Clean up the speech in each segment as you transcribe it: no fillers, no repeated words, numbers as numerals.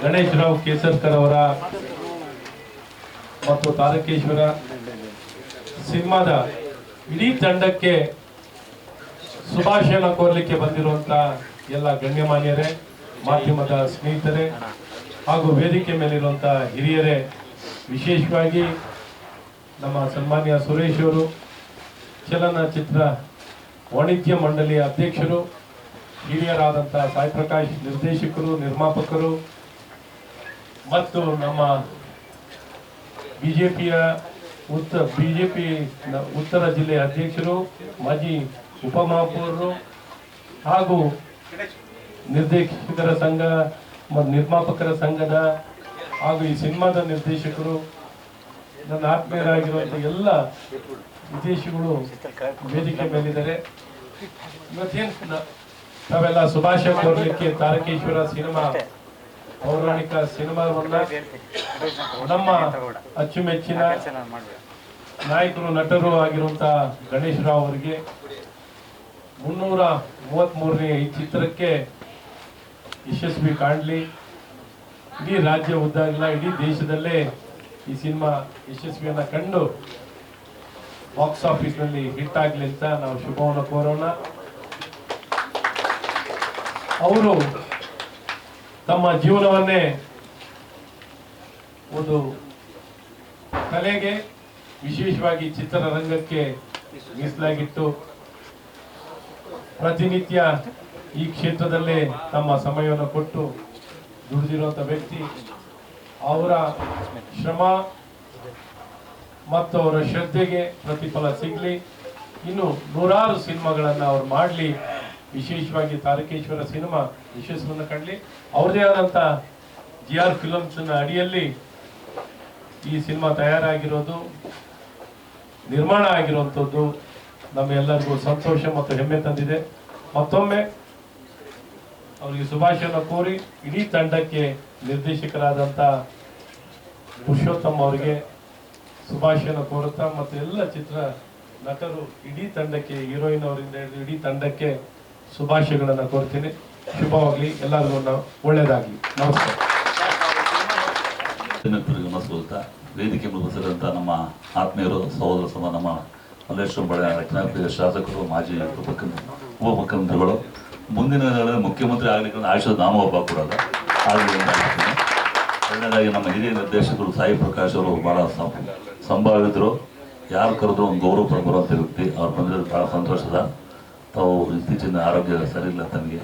ಗಣೇಶ್ ರಾವ್ ಕೇಸರ್ಕರ್ ಅವರ ಮತ್ತು ತಾರಕೇಶ್ವರ ಸಿನಿಮಾದ ಇಡೀ ತಂಡಕ್ಕೆ ಶುಭಾಶಯನ ಕೋರಲಿಕ್ಕೆ ಬಂದಿರುವಂತ ಎಲ್ಲ ಗಣ್ಯಮಾನ್ಯರೇ, ಮಾಧ್ಯಮದ ಸ್ನೇಹಿತರೆ ಹಾಗೂ ವೇದಿಕೆ ಮೇಲಿರುವಂತಹ ಹಿರಿಯರೇ, ವಿಶೇಷವಾಗಿ ನಮ್ಮ ಸನ್ಮಾನ್ಯ ಸುರೇಶ್ ಅವರು, ಚಲನಚಿತ್ರ ವಾಣಿಜ್ಯ ಮಂಡಳಿಯ ಅಧ್ಯಕ್ಷರು, ಹಿರಿಯರಾದಂಥ ಸಾಯಿ ಪ್ರಕಾಶ್ ನಿರ್ದೇಶಕರು, ನಿರ್ಮಾಪಕರು ಮತ್ತು ನಮ್ಮ ಬಿಜೆಪಿ ಉತ್ತರ ಜಿಲ್ಲೆಯ ಅಧ್ಯಕ್ಷರು, ಮಾಜಿ ಉಪಮಹಾಪೌರರು ಹಾಗೂ ನಿರ್ದೇಶಕರ ಸಂಘ ಮತ್ತು ನಿರ್ಮಾಪಕರ ಸಂಘದ ಹಾಗೂ ಈ ಸಿನಿಮಾದ ನಿರ್ದೇಶಕರು, ನನ್ನ ಆತ್ಮೀಯರಾಗಿರುವಂಥ ಎಲ್ಲ ವಿದೇಶಿಗಳು ವೇದಿಕೆ ಮೇಲಿದ್ದಾರೆ. ಇವತ್ತೇನು ನಾವೆಲ್ಲ ಶುಭಾಶಯ ಕೋರಲಿಕ್ಕೆ ತಾರಕೇಶ್ವರ ಸಿನಿಮಾ ಪೌರಾಣಿಕ ಸಿನಿಮಾವನ್ನ ನಮ್ಮ ಅಚ್ಚುಮೆಚ್ಚಿನ ನಾಯಕರು, ನಟರು ಆಗಿರುವಂತಹ ಗಣೇಶ್ ರಾವ್ ಅವರಿಗೆ 333ನೇ ಈ ಚಿತ್ರಕ್ಕೆ ಯಶಸ್ವಿ ಕಾಣಲಿ, ಇಡೀ ರಾಜ್ಯ ಉದ್ದಾಗಲ ಇಡೀ ದೇಶದಲ್ಲೇ ಈ ಸಿನಿಮಾ ಯಶಸ್ವಿಯನ್ನ ಕಂಡು ಬಾಕ್ಸ್ ಆಫೀಸ್ನಲ್ಲಿ ಹಿಟ್ ಆಗಲಿ ಅಂತ ನಾವು ಶುಭವನ್ನು ಕೋರೋಣ. ಅವರು ತಮ್ಮ ಜೀವನವನ್ನೇ ಒಂದು ಕಲೆಗೆ, ವಿಶೇಷವಾಗಿ ಚಿತ್ರರಂಗಕ್ಕೆ ಮೀಸಲಾಗಿಟ್ಟು ಪ್ರತಿನಿತ್ಯ ಈ ಕ್ಷೇತ್ರದಲ್ಲೇ ತಮ್ಮ ಸಮಯವನ್ನು ಕೊಟ್ಟು ದುಡಿದಿರುವಂಥ ವ್ಯಕ್ತಿ. ಅವರ ಶ್ರಮ ಮತ್ತು ಅವರ ಶ್ರದ್ಧೆಗೆ ಪ್ರತಿಫಲ ಸಿಗಲಿ, ಇನ್ನು ನೂರಾರು ಸಿನಿಮಾಗಳನ್ನು ಅವ್ರು ಮಾಡಲಿ, ವಿಶೇಷವಾಗಿ ತಾರಕೇಶ್ವರ ಸಿನಿಮಾ ಯಶಸ್ಸನ್ನು ಕಾಣಲಿ. ಅವ್ರದೇ ಆದಂಥ GR ಫಿಲಮ್ಸ್ನ ಅಡಿಯಲ್ಲಿ ಈ ಸಿನಿಮಾ ತಯಾರಾಗಿರೋದು, ನಿರ್ಮಾಣ ಆಗಿರುವಂಥದ್ದು ನಮ್ಮೆಲ್ಲರಿಗೂ ಸಂತೋಷ ಮತ್ತು ಹೆಮ್ಮೆ ತಂದಿದೆ. ಮತ್ತೊಮ್ಮೆ ಅವರಿಗೆ ಶುಭಾಶಯನ ಕೋರಿ ಇಡೀ ತಂಡಕ್ಕೆ ನಿರ್ದೇಶಕರಾದಂಥ ಪುರುಷೋತ್ತಮ್ ಅವರಿಗೆ ಶುಭಾಶಯನ ಕೋರುತ್ತಾ, ಮತ್ತು ಎಲ್ಲ ಚಿತ್ರ ನಟರು ಇಡೀ ತಂಡಕ್ಕೆ, ಹೀರೋಯಿನ್ ಅವರಿಂದ ಹಿಡಿದು ಇಡೀ ತಂಡಕ್ಕೆ ಶುಭಾಶಯಗಳನ್ನು ಕೋರ್ತೀನಿ. ಶುಭವಾಗಲಿ, ಎಲ್ಲರಿಗೂ ಒಳ್ಳೆಯದಾಗಲಿ. ನಮಸ್ಕಾರ. ನಮಸ್ಕೃತ ವೇದಿಕೆ ಮುಗಿಸಿದಂಥ ನಮ್ಮ ಆತ್ಮೀಯರು, ಸಹೋದರ ಸಮ, ನಮ್ಮ ಮಲ್ಲೇಶ್ವರ ಬಳೆ ರಚನಾಪ್ರಿಯ ಶಾಸಕರು, ಮಾಜಿ ಉಪಮುಖ್ಯಮಂತ್ರಿಗಳು, ಮುಂದಿನ ದಿನಗಳಲ್ಲಿ ಮುಖ್ಯಮಂತ್ರಿ ಆಗಲಿಕ್ಕೆ ಆಯುಷದ ನಾಮ ಒಬ್ಬ ಕೊಡೋಲ್ಲ ಆಗಲಿ ಅಂತ ಹೇಳ್ತೀನಿ. ಎರಡನೇದಾಗಿ ನಮ್ಮ ಹಿರಿಯ ನಿರ್ದೇಶಕರು ಸಾಯಿ ಪ್ರಕಾಶ್ ಅವರು ಭಾಳ ಸಂಭಾವಿತರು, ಯಾರು ಕರೆದ್ರು ಒಂದು ಗೌರವ ಬರುವಂಥ ವ್ಯಕ್ತಿ. ಅವ್ರು ಬಂದಿರೋದು ಭಾಳ ಸಂತೋಷದ. ತಾವು ಇತ್ತೀಚಿನ ಆರೋಗ್ಯ ಸರಿ ಇಲ್ಲ, ತಮಗೆ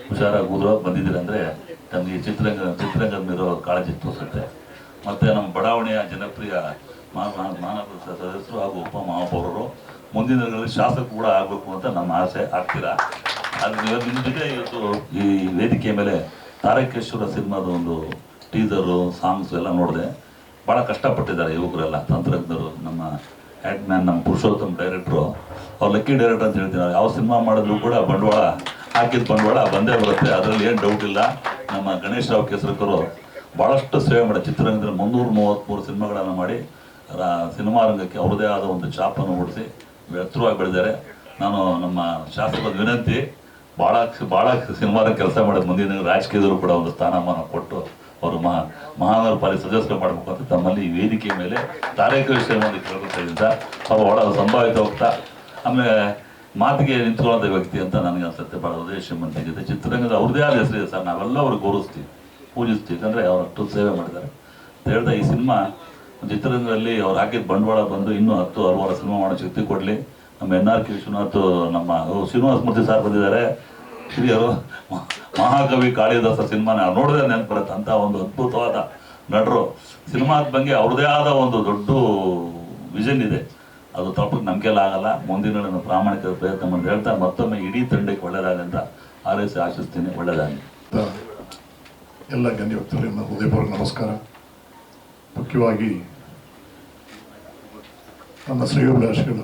ಹುಷಾರಾಗಿ ಬಂದಿದ್ದೀರಿ ಅಂದರೆ ತಮಗೆ ಚಿತ್ರರಂಗದ ಮೇಲಿರೋ ಕಾಳಜಿ ತೋರಿಸುತ್ತೆ. ಮತ್ತು ನಮ್ಮ ಬಡಾವಣೆಯ ಜನಪ್ರಿಯ ಮಾನವ ಸದಸ್ಯರು ಹಾಗೂ ಉಪ ಮಹಾಪೌರರು ಮುಂದಿನ ದಿನಗಳಲ್ಲಿ ಶಾಸಕರು ಕೂಡ ಆಗಬೇಕು ಅಂತ ನಮ್ಮ ಆಸೆ. ಆಗ್ತೀರಾ? ಆದರೆ ನಿಮ್ಮ ಜೊತೆ ಇವತ್ತು ಈ ವೇದಿಕೆಯ ಮೇಲೆ ತಾರಕೇಶ್ವರ ಸಿನಿಮಾದ ಒಂದು ಟೀಸರು, ಸಾಂಗ್ಸು ಎಲ್ಲ ನೋಡಿದೆ. ಭಾಳ ಕಷ್ಟಪಟ್ಟಿದ್ದಾರೆ ಯುವಕರೆಲ್ಲ, ತಂತ್ರಜ್ಞರು, ನಮ್ಮ ಹ್ಯಾಟ್ಮ್ಯಾನ್, ನಮ್ಮ ಪುರುಷೋತ್ತಮ್ ಡೈರೆಕ್ಟ್ರು. ಅವ್ರು ಲಕ್ಕಿ ಡೈರೆಕ್ಟರ್ ಅಂತ ಹೇಳ್ತೀನಿ. ಯಾವ ಸಿನಿಮಾ ಮಾಡಿದ್ರು ಕೂಡ ಬಂಡವಾಳ ಹಾಕಿದ ಬಂಡವಾಳ ಬಂದೇ ಬರುತ್ತೆ, ಅದರಲ್ಲಿ ಏನು ಡೌಟ್ ಇಲ್ಲ. ನಮ್ಮ ಗಣೇಶ್ ರಾವ್ ಕೇಸರ್ಕರು ಭಾಳಷ್ಟು ಸೇವೆ ಮಾಡಿ ಚಿತ್ರರಂಗದಲ್ಲಿ 333 ಸಿನಿಮಾಗಳನ್ನು ಮಾಡಿ ಸಿನಿಮಾ ರಂಗಕ್ಕೆ ಅವ್ರದ್ದೇ ಆದ ಒಂದು ಛಾಪನ್ನು ಮೂಡಿಸಿ ಎತ್ತರವಾಗಿ ಬೆಳೆದಿದ್ದಾರೆ. ನಾನು ನಮ್ಮ ಶಾಸಕರ ವಿನಂತಿ, ಭಾಳ ಸಿನಿಮಾದ ಕೆಲಸ ಮಾಡೋದು, ಮುಂದಿನ ರಾಜಕೀಯದವರು ಕೂಡ ಒಂದು ಸ್ಥಾನಮಾನ ಕೊಟ್ಟು ಅವರು ಮಹಾನಗರ ಪಾಲಿಕೆ ಸದಸ್ಯರು ಮಾಡಬೇಕು ಅಂತ ತಮ್ಮಲ್ಲಿ ಈ ವೇದಿಕೆ ಮೇಲೆ ತಾರಕೇಶ್ವರ ಒಂದು ಕೇಳ್ಕೊಳ್ತಾ ಅವ್ರು ಭಾಳ ಸಂಭಾವಿತ ಹೋಗ್ತಾ, ಆಮೇಲೆ ಮಾತಿಗೆ ನಿಂತ್ಕೊಳ್ಳೋಂಥ ವ್ಯಕ್ತಿ ಅಂತ ನನಗೆ ಅನ್ಸುತ್ತೆ. ಭಾಳ ಹೃದಯ ಶ್ರೀಮಂತಿಗಿದೆ. ಚಿತ್ರರಂಗದ ಅವ್ರದ್ದೇ ಆದ ಹೆಸರಿದೆ ಸರ್, ನಾವೆಲ್ಲ ಅವ್ರಿಗೆ ಗೌರವಿಸ್ತೀವಿ, ಪೂಜಿಸ್ತೀವಿ, ಯಾಕಂದರೆ ಅವ್ರು ಅಷ್ಟು ಸೇವೆ ಮಾಡಿದ್ದಾರೆ ಅಂತ ಹೇಳ್ತಾ, ಈ ಸಿನಿಮಾ ಚಿತ್ರರಂಗದಲ್ಲಿ ಅವ್ರು ಹಾಕಿದ ಬಂಡವಾಳ ಬಂದು ಇನ್ನೂ 10-60 ಸಿನಿಮಾ ಮಾಡೋ ಶಕ್ತಿ ಕೊಡಲಿ. ನಮ್ಮ NRK ವಿಶ್ವನಾಥ್, ನಮ್ಮ ಶ್ರೀನಿವಾಸ ಮೂರ್ತಿ ಸಾರ್ ಬಂದಿದ್ದಾರೆ, ಹಿರಿಯರು. ಮಹಾಕವಿ ಕಾಳಿದಾಸ ಸಿನಿಮಾ ನಾವು ನೋಡಿದ್ರೆ ನೆನಪು ಬರುತ್ತೆ ಅಂತ ಒಂದು ಅದ್ಭುತವಾದ ನಟರು. ಸಿನಿಮಾದ ಬಗ್ಗೆ ಅವ್ರದ್ದೇ ಆದ ಒಂದು ದೊಡ್ಡ ವಿಷನ್ ಇದೆ, ಅದು ತಪ್ಪಕ್ಕೆ ನಂಬಿಕೆಲ್ಲ ಆಗಲ್ಲ. ಮುಂದಿನ ಪ್ರಾಮಾಣಿಕ ಪ್ರಯತ್ನ ಮಾಡಿ ಹೇಳ್ತಾ ಮತ್ತೊಮ್ಮೆ ಇಡೀ ತಂಡಕ್ಕೆ ಒಳ್ಳೆಯದಾಗಲಿ ಅಂತ ಆರೈಸಿ ಆಶಿಸ್ತೀನಿ. ಒಳ್ಳೆಯದಾಗಲಿ. ಎಲ್ಲ ಗಣ್ಯ ವ್ಯಕ್ತಿಗಳಿಂದ ಹೃದಯಪೂರ್ವಕ ನಮಸ್ಕಾರ. ಮುಖ್ಯವಾಗಿ ನನ್ನ ಶ್ರೇಯೋಭಿಲಾಷಿಗಳು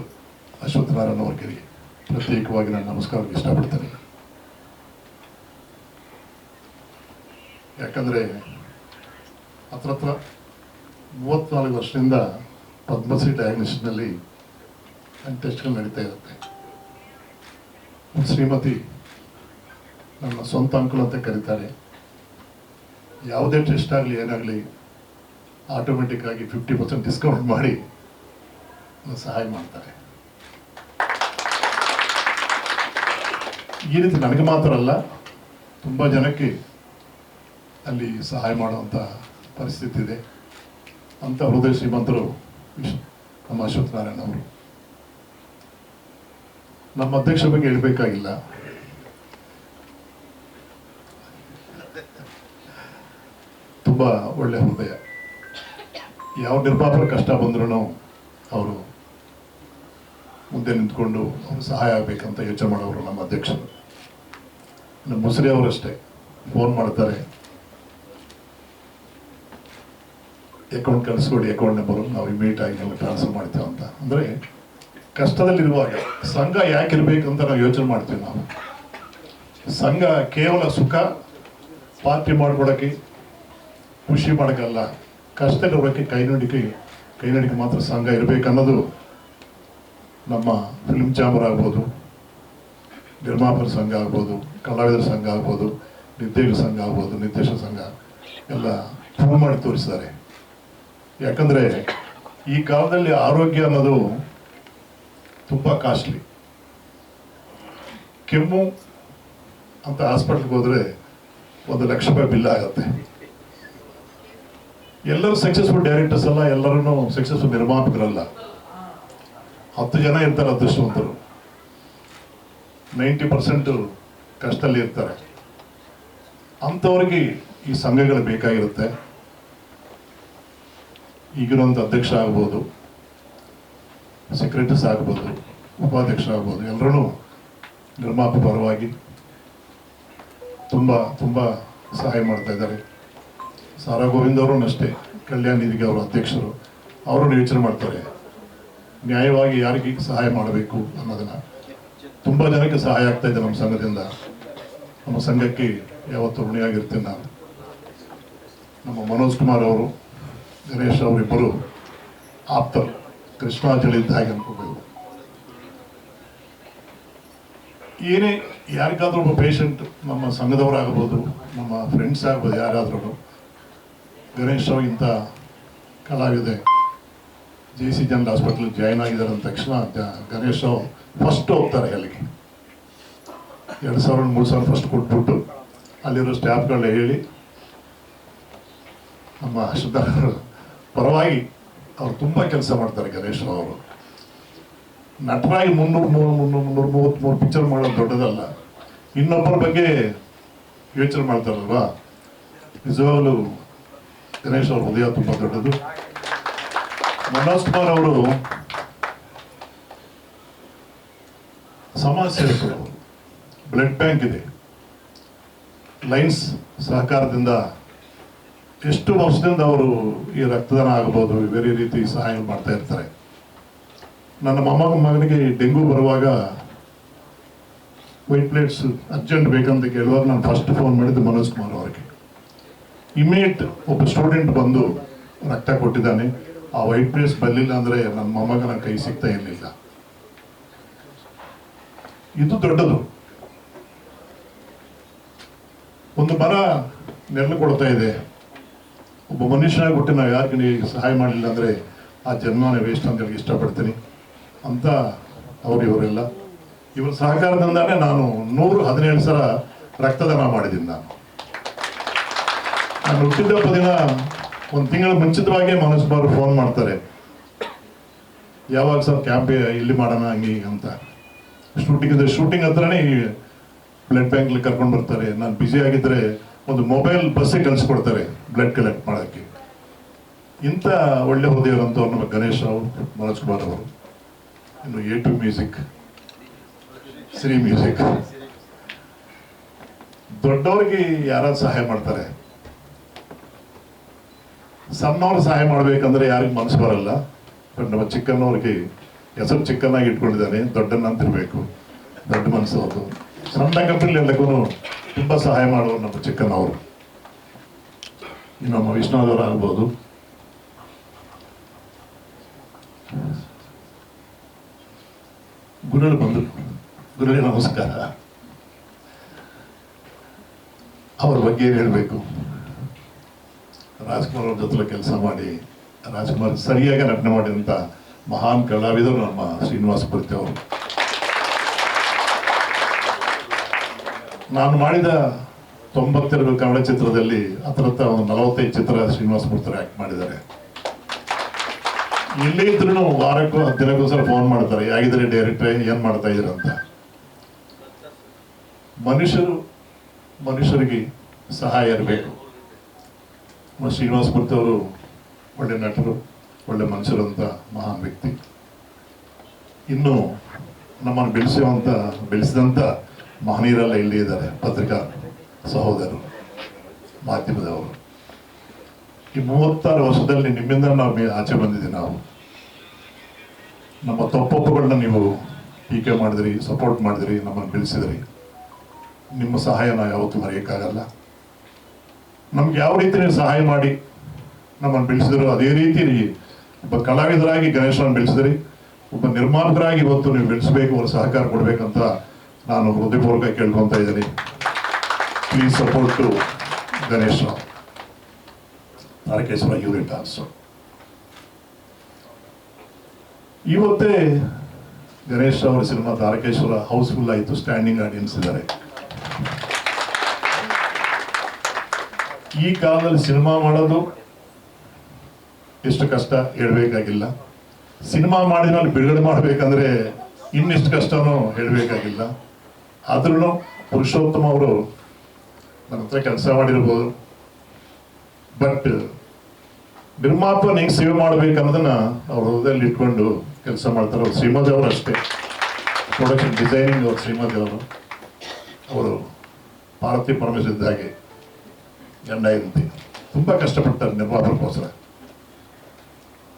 ಅಶ್ವತ್ಥನಾರಾಯಣ ಅವರಿಗೆ ಪ್ರತ್ಯೇಕವಾಗಿ ನಾನು ನಮಸ್ಕಾರಕ್ಕೆ ಇಷ್ಟಪಡ್ತೇನೆ. ಯಾಕಂದರೆ ಹತ್ರ 34 ವರ್ಷದಿಂದ ಪದ್ಮಶ್ರೀ ಡಯಾಗ್ನೋಸಿಸ್ನಲ್ಲಿ ಟೆಸ್ಟ್ಗಳು ನಡೀತಾ ಇರುತ್ತೆ. ಶ್ರೀಮತಿ ನನ್ನ ಸ್ವಂತ ಅಂಕಲ್ ಅಂತ ಕರೀತಾರೆ. ಯಾವುದೇ ಟೆಸ್ಟ್ ಆಗಲಿ ಏನಾಗಲಿ ಆಟೋಮೆಟಿಕ್ ಆಗಿ 50% ಡಿಸ್ಕೌಂಟ್ ಮಾಡಿ ಸಹಾಯ ಮಾಡ್ತಾರೆ. ಈ ರೀತಿ ನನಗೆ ಮಾತ್ರ ಅಲ್ಲ, ತುಂಬ ಜನಕ್ಕೆ ಅಲ್ಲಿ ಸಹಾಯ ಮಾಡುವಂಥ ಪರಿಸ್ಥಿತಿ ಇದೆ. ಅಂಥ ಹೃದಯ ಶ್ರೀಮಂತರು ನಮ್ಮ ಅಶ್ವತ್ಥ ನಾರಾಯಣ ಅವರು. ನಮ್ಮ ಅಧ್ಯಕ್ಷ ಬಗ್ಗೆ ಹೇಳಬೇಕಾಗಿಲ್ಲ. ತುಂಬ ಒಳ್ಳೆಯ ಹೃದಯ. ಯಾವ ನಿರ್ಮಾಪಕ ಕಷ್ಟ ಬಂದ್ರೂ ಅವರು ಮುಂದೆ ನಿಂತ್ಕೊಂಡು ಅವರು ಸಹಾಯ ಆಗಬೇಕಂತ ಯೋಚನೆ ಮಾಡೋರು ನಮ್ಮ ಅಧ್ಯಕ್ಷರು. ನಮ್ಮ ಮುಸ್ರಿ ಅವರಷ್ಟೇ ಫೋನ್ ಮಾಡ್ತಾರೆ, ಅಕೌಂಟ್ ಕಳಿಸ್ಕೊಡಿ, ಅಕೌಂಟ್ ನಂಬರು, ನಾವು ಇಮಿಡಿಯೇಟ್ ಆಗಿ ನಾವು ಟ್ರಾನ್ಸ್ಫರ್ ಮಾಡ್ತೇವೆ ಅಂತ. ಅಂದರೆ ಕಷ್ಟದಲ್ಲಿರುವಾಗ ಸಂಘ ಯಾಕಿರ್ಬೇಕಂತ ನಾವು ಯೋಚನೆ ಮಾಡ್ತೀವಿ. ನಾವು ಸಂಘ ಕೇವಲ ಸುಖ ಪಾರ್ಟಿ ಮಾಡ್ಕೊಡೋಕ್ಕೆ, ಖುಷಿ ಮಾಡೋಕ್ಕಲ್ಲ, ಕಷ್ಟದಲ್ಲಿರೋಕ್ಕೆ ಕೈನಡಿಕೆ ಮಾತ್ರ ಸಂಘ ಇರಬೇಕನ್ನೋದು ನಮ್ಮ ಫಿಲ್ಮ್ ಚಾಂಬರ್ ಆಗ್ಬೋದು, ನಿರ್ಮಾಪಕರ ಸಂಘ ಆಗ್ಬೋದು, ಕಲಾವಿದರ ಸಂಘ ಆಗ್ಬೋದು, ನಿರ್ದೇಶಕ ಸಂಘ ಆಗ್ಬೋದು, ನಿರ್ದೇಶಕ ಸಂಘ ಎಲ್ಲ ಪ್ರೂವ್ ಮಾಡಿ ತೋರಿಸಿದ್ದಾರೆ. ಯಾಕಂದರೆ ಈ ಕಾಲದಲ್ಲಿ ಆರೋಗ್ಯ ಅನ್ನೋದು ತುಂಬ ಕಾಸ್ಟ್ಲಿ. ಕೆಮ್ಮು ಅಂತ ಹಾಸ್ಪಿಟ್ಲ್ಗೆ ಹೋದರೆ 1 ಲಕ್ಷ ರೂಪಾಯಿ ಬಿಲ್ ಆಗುತ್ತೆ. ಎಲ್ಲರೂ ಸಕ್ಸಸ್ಫುಲ್ ಡೈರೆಕ್ಟರ್ಸ್ ಅಲ್ಲ, ಎಲ್ಲರೂ ಸಕ್ಸಸ್ಫುಲ್ ನಿರ್ಮಾಪಕರಲ್ಲ. 10 ಜನ ಇರ್ತಾರೆ ಅದೃಷ್ಟವಂತರು, 90% ಕಷ್ಟದಲ್ಲಿ ಇರ್ತಾರೆ. ಅಂಥವ್ರಿಗೆ ಈ ಸಂಘಗಳು ಬೇಕಾಗಿರುತ್ತೆ. ಈಗಿರುವಂಥ ಅಧ್ಯಕ್ಷ ಆಗ್ಬೋದು, ಸೆಕ್ರೆಟರೀಸ್ ಆಗ್ಬೋದು, ಉಪಾಧ್ಯಕ್ಷ ಆಗ್ಬೋದು, ಎಲ್ಲರೂ ನಿರ್ಮಾಪಕ ಪರವಾಗಿ ತುಂಬ ತುಂಬ ಸಹಾಯ ಮಾಡ್ತಾ ಇದ್ದಾರೆ. ಸಾರಾ ಗೋವಿಂದ್ ಅವರು ಅಷ್ಟೇ, ಕಲ್ಯಾಣ ನಿಧಿಗೆ ಅವರು ಅಧ್ಯಕ್ಷರು. ಅವರು ಯೋಚನೆ ಮಾಡ್ತಾರೆ ನ್ಯಾಯವಾಗಿ ಯಾರಿಗೆ ಸಹಾಯ ಮಾಡಬೇಕು ಅನ್ನೋದನ್ನು. ತುಂಬ ಜನಕ್ಕೆ ಸಹಾಯ ಆಗ್ತಾ ಇದೆ ನಮ್ಮ ಸಂಘದಿಂದ. ನಮ್ಮ ಸಂಘಕ್ಕೆ ಯಾವತ್ತೂ ಋಣಿಯಾಗಿರ್ತೀನಿ ನಾನು. ನಮ್ಮ ಮನೋಜ್ ಕುಮಾರ್ ಅವರು, ಗಣೇಶ್ ಅವರಿಬ್ಬರು ಆಪ್ತರು, ಕೃಷ್ಣಾಂಜಲಿ ಹಾಗೆ ಅನ್ಕೋಬೇಕು. ಏನೇ ಯಾರಿಗಾದ್ರೂ ಒಬ್ಬ ಪೇಷಂಟ್, ನಮ್ಮ ಸಂಘದವರಾಗ್ಬೋದು, ನಮ್ಮ ಫ್ರೆಂಡ್ಸ್ ಆಗ್ಬೋದು, ಯಾರಾದ್ರೂ ಗಣೇಶ್ ರಾವ್ ಇಂಥ ಕಲಾವಿದೆ JC ಜನರಲ್ ಹಾಸ್ಪಿಟಲ್ ಜಾಯ್ನ್ ಆಗಿದ್ದಾರೆ ಅಂದ ತಕ್ಷಣ ಗಣೇಶ್ ರಾವ್ ಫಸ್ಟ್ ಹೋಗ್ತಾರೆ ಅಲ್ಲಿಗೆ. 2,000 3,000 ಫಸ್ಟ್ ಕೊಟ್ಬಿಟ್ಟು ಅಲ್ಲಿರೋ ಸ್ಟಾಫ್ಗಳನ್ನ ಹೇಳಿ ನಮ್ಮ ಅಶ್ವತ್ಥ ಪರವಾಗಿ ಅವ್ರು ತುಂಬ ಕೆಲಸ ಮಾಡ್ತಾರೆ. ಗಣೇಶ್ ರಾವ್ ಅವರು ನಟರಾಗಿ 333 ಪಿಕ್ಚರ್ ಮಾಡೋದು ದೊಡ್ಡದಲ್ಲ. ಇನ್ನೊಬ್ಬರ ಬಗ್ಗೆ ಯೋಚನೆ ಮಾಡ್ತಾರಲ್ವಾ, ನಿಜವಾಗಲೂ ಗಣೇಶ್ ಅವ್ರ ಹೃದಯ ತುಂಬ ದೊಡ್ಡದು. ಮನೋಜ್ ಕುಮಾರ್ ಅವರು ಸಮಾಜ ಸೇವಕರು, ಬ್ಲಡ್ ಬ್ಯಾಂಕ್ ಇದೆ, ಲೈನ್ಸ್ ಸಹಕಾರದಿಂದ ಎಷ್ಟು ವರ್ಷದಿಂದ ಅವರು ಈ ರಕ್ತದಾನ ಆಗ್ಬೋದು, ಬೇರೆ ರೀತಿ ಸಹಾಯ ಮಾಡ್ತಾ ಇರ್ತಾರೆ. ನನ್ನ ಮಗನಿಗೆ ಡೆಂಗು ಬರುವಾಗ ವೈಟ್ ಪ್ಲೇಟ್ಸ್ ಅರ್ಜೆಂಟ್ ಬೇಕಂತ ಕೇಳುವಾಗ ನಾನು ಫಸ್ಟ್ ಫೋನ್ ಮಾಡಿದ್ದು ಮನೋಜ್ ಕುಮಾರ್ ಅವರಿಗೆ. ಇಮಿಡಿಯೇಟ್ ಒಬ್ಬ ಸ್ಟೂಡೆಂಟ್ ಬಂದು ರಕ್ತ ಕೊಟ್ಟಿದ್ದಾನೆ. ಆ ವೈಟ್ ಪ್ಲೇಟ್ಸ್ ಬರಲಿಲ್ಲ ಅಂದರೆ ನನ್ನ ಮೊಮ್ಮಗನ ಕೈ ಸಿಗ್ತಾ ಇರಲಿಲ್ಲ. ಇದು ದೊಡ್ಡದು. ಒಂದು ಮರ ನೆರಳು ಕೊಡ್ತಾ ಇದೆ. ಒಬ್ಬ ಮನುಷ್ಯನಾಗಿ ಹುಟ್ಟಿ ನಾವು ಯಾರಿಗೆ ಸಹಾಯ ಮಾಡಲಿಲ್ಲ ಅಂದರೆ ಆ ಜನ್ಮನೇ ವೇಸ್ಟ್ ಅಂತ ಹೇಳಿ ಇಷ್ಟಪಡ್ತೀನಿ ಅಂತ ಇವರೆಲ್ಲ ಇವರ ಸಹಕಾರದಿಂದಾನೇ ನಾನು 117 ಸಲ ರಕ್ತದಾನ ಮಾಡಿದ್ದೀನಿ. ನಾನು ಹುಟ್ಟಿದಬ್ಬ ದಿನ 1 ತಿಂಗಳ ಮುಂಚಿತವಾಗೇ ಮನೋಜ್ ಕುಮಾರ್ ಫೋನ್ ಮಾಡ್ತಾರೆ, ಯಾವಾಗ ಸರ್ ಕ್ಯಾಂಪ್ ಇಲ್ಲಿ ಮಾಡೋಣ ಹಂಗೆ ಅಂತ. ಶೂಟಿಂಗ್ ಹತ್ರನೇ ಬ್ಲಡ್ ಬ್ಯಾಂಕ್ಲಿ ಕರ್ಕೊಂಡು ಬರ್ತಾರೆ. ನಾನು ಬ್ಯುಸಿ ಆಗಿದ್ದರೆ ಒಂದು ಮೊಬೈಲ್ ಬಸ್ಸಿಗೆ ಕಳಿಸ್ಕೊಡ್ತಾರೆ ಬ್ಲಡ್ ಕಲೆಕ್ಟ್ ಮಾಡೋಕ್ಕೆ. ಇಂಥ ಒಳ್ಳೆ ಹೃದಯವಂತವ್ರು ನಮ್ಮ ಗಣೇಶ್ ರಾವ್, ಮನೋಜ್ ಕುಮಾರ್ ಅವರು. ಇನ್ನು A2 ಮ್ಯೂಸಿಕ್, ಶ್ರೀ ಮ್ಯೂಸಿಕ್. ದೊಡ್ಡವ್ರಿಗೆ ಯಾರಾದ್ರು ಸಹಾಯ ಮಾಡ್ತಾರೆ, ಸಣ್ಣವ್ರು ಸಹಾಯ ಮಾಡ್ಬೇಕಂದ್ರೆ ಯಾರಿಗೆ ಮನಸ್ಸು ಬರಲ್ಲ. ಬಟ್ ನಮ್ಮ ಚಿಕ್ಕನ್ನವ್ರಿಗೆ ಹೆಸರು ಚಿಕ್ಕನ್ನಾಗಿ ಇಟ್ಕೊಂಡಿದ್ದಾನೆ, ದೊಡ್ಡನ್ನ ಅಂತಿರ್ಬೇಕು. ದೊಡ್ಡ ಮನಸ್ಸು ಅದು. ಸಣ್ಣ ಕಂಪನಿ ಎಲ್ಲಕ್ಕೂ ತುಂಬ ಸಹಾಯ ಮಾಡುವರು ನಮ್ಮ ಚಿಕ್ಕನ್ನವರು. ಇನ್ನು ನಮ್ಮ ವಿಷ್ಣುದವರು ಆಗ್ಬೋದು, ಗುರುಗಳು ಬಂದರು. ಗುರುಗಳಿಗೆ ನಮಸ್ಕಾರ. ಅವ್ರ ಬಗ್ಗೆ ಏನು ಹೇಳಬೇಕು. ರಾಜ್ಕುಮಾರ್ ಅವ್ರ ಜೊತೆ ಕೆಲಸ ಮಾಡಿ ರಾಜ್ಕುಮಾರ್ ಸರಿಯಾಗಿ ನಟನೆ ಮಾಡಿದಂಥ ಮಹಾನ್ ಕಲಾವಿದರು ನಮ್ಮ ಶ್ರೀನಿವಾಸ ಮೂರ್ತಿ ಅವರು. ನಾನು ಮಾಡಿದ 92 ಕನ್ನಡ ಚಿತ್ರದಲ್ಲಿ ಹತ್ರತ್ರ ಒಂದು 45 ಚಿತ್ರ ಶ್ರೀನಿವಾಸ ಮೂರ್ತಿ ಆ್ಯಕ್ಟ್ ಮಾಡಿದ್ದಾರೆ. ಇಲ್ಲೇ ಇದ್ರೂ ವಾರಕ್ಕೂ 10 ದಿನಕ್ಕೋಸ್ಕರ ಫೋನ್ ಮಾಡ್ತಾರೆ, ಹೇಗಿದ್ರೆ ಡೈರೆಕ್ಟ್ರೆ ಏನು ಮಾಡ್ತಾ ಇದ್ದೀರ ಅಂತ. ಮನುಷ್ಯರಿಗೆ ಸಹಾಯ ಇರಬೇಕು. ಶ್ರೀನಿವಾಸ ಮೂರ್ತಿ ಅವರು ಒಳ್ಳೆ ನಟರು, ಒಳ್ಳೆ ಮನುಷ್ಯರು ಅಂತ ಮಹಾನ್ ವ್ಯಕ್ತಿ. ಇನ್ನು ನಮ್ಮನ್ನು ಬೆಳೆಸಿದಂಥ ಮಹನೀಯರೆಲ್ಲ ಇಲ್ಲಿ ಇದ್ದಾರೆ. ಪತ್ರಿಕಾ ಸಹೋದರರು, ಮಾಧ್ಯಮದವರು. ಈ 36 ವರ್ಷದಲ್ಲಿ ನಿಮ್ಮಿಂದ ನಾವು ಆಚೆ ಬಂದಿದ್ದೀವಿ. ನಾವು ನಮ್ಮ ತಪ್ಪೊಪ್ಪುಗಳನ್ನ ನೀವು ಟೀಕೆ ಮಾಡಿದ್ರಿ, ಸಪೋರ್ಟ್ ಮಾಡಿದ್ರಿ, ನಮ್ಮನ್ನು ಬೆಳೆಸಿದ್ರಿ. ನಿಮ್ಮ ಸಹಾಯ ನಾವು ಯಾವತ್ತೂ ಮರೆಯೋಕ್ಕಾಗಲ್ಲ. ನಮ್ಗೆ ಯಾವ ರೀತಿ ನೀವು ಸಹಾಯ ಮಾಡಿ ನಮ್ಮನ್ನು ಬೆಳೆಸಿದ್ರು, ಅದೇ ರೀತಿ ಒಬ್ಬ ಕಲಾವಿದರಾಗಿ ಗಣೇಶನ ಬೆಳೆಸಿದ್ರಿ. ಒಬ್ಬ ನಿರ್ಮಾಪಕರಾಗಿ ಇವತ್ತು ನೀವು ಬೆಳೆಸಬೇಕು, ಅವ್ರ ಸಹಕಾರ ಕೊಡಬೇಕಂತ ನಾನು ಹೃದಯಪೂರ್ವಕ ಕೇಳ್ಕೊತಾ ಇದ್ದೀನಿ. Please support to Ganesh Rao, Tarakeshwara unit also. ಇವತ್ತೇ ಗಣೇಶ್ ಅವರ ಸಿನಿಮಾ ತಾರಕೇಶ್ವರ ಹೌಸ್ಫುಲ್ ಆಯಿತು, ಸ್ಟ್ಯಾಂಡಿಂಗ್ ಆಡಿಯನ್ಸ್ ಇದ್ದಾರೆ. ಈ ಕಾಲದಲ್ಲಿ ಸಿನಿಮಾ ಮಾಡೋದು ಎಷ್ಟು ಕಷ್ಟ ಹೇಳಬೇಕಾಗಿಲ್ಲ. ಸಿನಿಮಾ ಮಾಡಿದ್ಮೇಲೆ ಬಿಡುಗಡೆ ಮಾಡಬೇಕಂದ್ರೆ ಇನ್ನೆಷ್ಟು ಕಷ್ಟನೂ ಹೇಳಬೇಕಾಗಿಲ್ಲ. ಆದ್ರೂ ಪುರುಷೋತ್ತಮ ಅವರು ನನ್ನ ಹತ್ರ ಕೆಲಸ ಮಾಡಿರ್ಬೋದು, ಬಟ್ ನಿರ್ಮಾಪನ ಹೆಂಗೆ ಸೇವೆ ಮಾಡ್ಬೇಕನ್ನೋದನ್ನ ಅವ್ರ ಹೃದಯದಲ್ಲಿ ಇಟ್ಕೊಂಡು ಕೆಲಸ ಮಾಡ್ತಾರೆ. ಅವ್ರು ಶ್ರೀಮತಿ ಅವರು ಅಷ್ಟೇ, ಪ್ರೊಡಕ್ಷನ್ ಡಿಸೈನಿಂಗ್ ಅವ್ರು ಶ್ರೀಮತಿ ಅವರು ಪಾರ್ವತಿ ಪರಮೇಶ್ವರ ಇದ್ದಾಗೆ ಗಂಡ ಇರುತ್ತೆ. ತುಂಬ ಕಷ್ಟಪಡ್ತಾರೆ ನಿರ್ಮಾಪಕಕ್ಕೋಸ್ಕರ.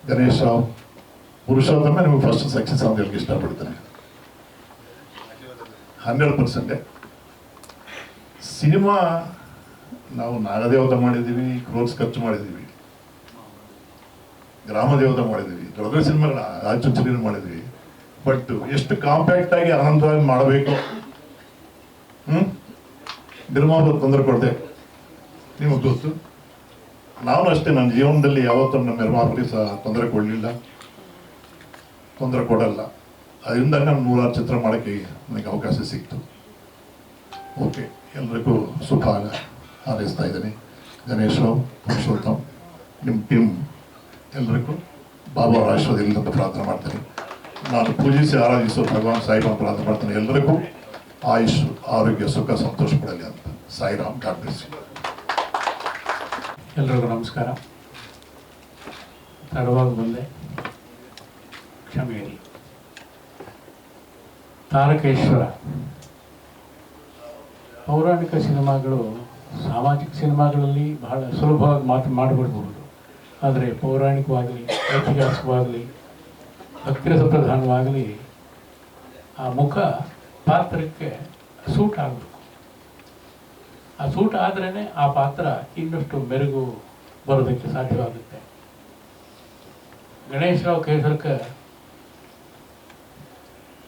ಗಣೇಶ್ ರಾವ್, ಪುರುಷೋತ್ತಮ ನಿಮಗೆ ಫಸ್ಟ್ ಸಕ್ಸಸ್ ಅಂತ ಹೇಳಕ್ಕೆ ಇಷ್ಟಪಡ್ತೇನೆ. 100%. ಸಿನಿಮಾ ನಾವು ನಾಗದೇವತೆ ಮಾಡಿದ್ದೀವಿ, ಕ್ರೋರ್ಸ್ ಖರ್ಚು ಮಾಡಿದ್ದೀವಿ, ಗ್ರಾಮ ದೇವತೆ ಮಾಡಿದ್ದೀವಿ, ದೊಡ್ಡ ದೊಡ್ಡ ಸಿನಿಮಾಗಳ ರಾಜಚುಚ್ಚರಿಯನ್ನು ಮಾಡಿದ್ವಿ. ಬಟ್ ಎಷ್ಟು ಕಾಂಪ್ಯಾಕ್ಟ್ ಆಗಿ ಆನಂದವಾಗಿ ಮಾಡಬೇಕು, ನಿರ್ಮಾಪಕ ತೊಂದರೆ ಕೊಡದೆ ನಿಮಗೆ ಗೊತ್ತು. ನಾನು ಅಷ್ಟೇ, ನನ್ನ ಜೀವನದಲ್ಲಿ ಯಾವತ್ತೂ ನಮ್ಮ ನಿರ್ಮಾಪಕರಿಗೆ ಸಹ ತೊಂದರೆ ಕೊಡಲಿಲ್ಲ, ತೊಂದರೆ ಕೊಡಲ್ಲ. ಅದರಿಂದ ನಾನು 100 ಚಿತ್ರ ಮಾಡೋಕ್ಕೆ ನನಗೆ ಅವಕಾಶ ಸಿಕ್ತು. ಓಕೆ, ಎಲ್ಲರಿಗೂ ಶುಭ ಹಾರೈಸ್ತಾ ಇದ್ದೀನಿ. ಗಣೇಶ್ ರಾವ್, ಪುರುಷೋತ್ತಮ್, ನಿಮ್ಮ ಟೀಮ್ ಎಲ್ಲರಿಗೂ ಬಾಬಾ ಅವರ ಆಶೀರ್ವಾದ ಇಲ್ಲ ಅಂತ ಪ್ರಾರ್ಥನೆ ಮಾಡ್ತೀನಿ. ನಾನು ಪೂಜಿಸಿ ಆರಾಧಿಸೋ ಭಗವಾನ್ ಸಾಯಿರಾಮ್ ಪ್ರಾರ್ಥನೆ ಮಾಡ್ತೀನಿ. ಎಲ್ಲರಿಗೂ ಆಯುಷ್, ಆರೋಗ್ಯ, ಸುಖ, ಸಂತೋಷ ಪಡಲಿ ಅಂತ. Sairam, God bless you. ಎಲ್ರಿಗೂ ನಮಸ್ಕಾರ. ತಡವಾಗಿ ಬಂದೆ, ಕ್ಷಮೆ ಇರಲಿ. ತಾರಕೇಶ್ವರ ಪೌರಾಣಿಕ ಸಿನಿಮಾಗಳು ಸಾಮಾಜಿಕ ಸಿನಿಮಾಗಳಲ್ಲಿ ಬಹಳ ಸುಲಭವಾಗಿ ಮಾಡಿಬಿಡ್ಬೋದು. ಆದರೆ ಪೌರಾಣಿಕವಾಗಲಿ, ಐತಿಹಾಸಿಕವಾಗಲಿ, ಭಕ್ತಿರಸ ಪ್ರಧಾನವಾಗಲಿ ಆ ಮುಖ ಪಾತ್ರಕ್ಕೆ ಸೂಟ್ ಆಗಬೇಕು. ಆ ಸೂಟ್ ಆದ್ರೇ ಆ ಪಾತ್ರ ಇನ್ನಷ್ಟು ಮೆರುಗು ಬರೋದಕ್ಕೆ ಸಾಧ್ಯವಾಗುತ್ತೆ. ಗಣೇಶ್ ರಾವ್ ಕೇಸರ್ಕರ್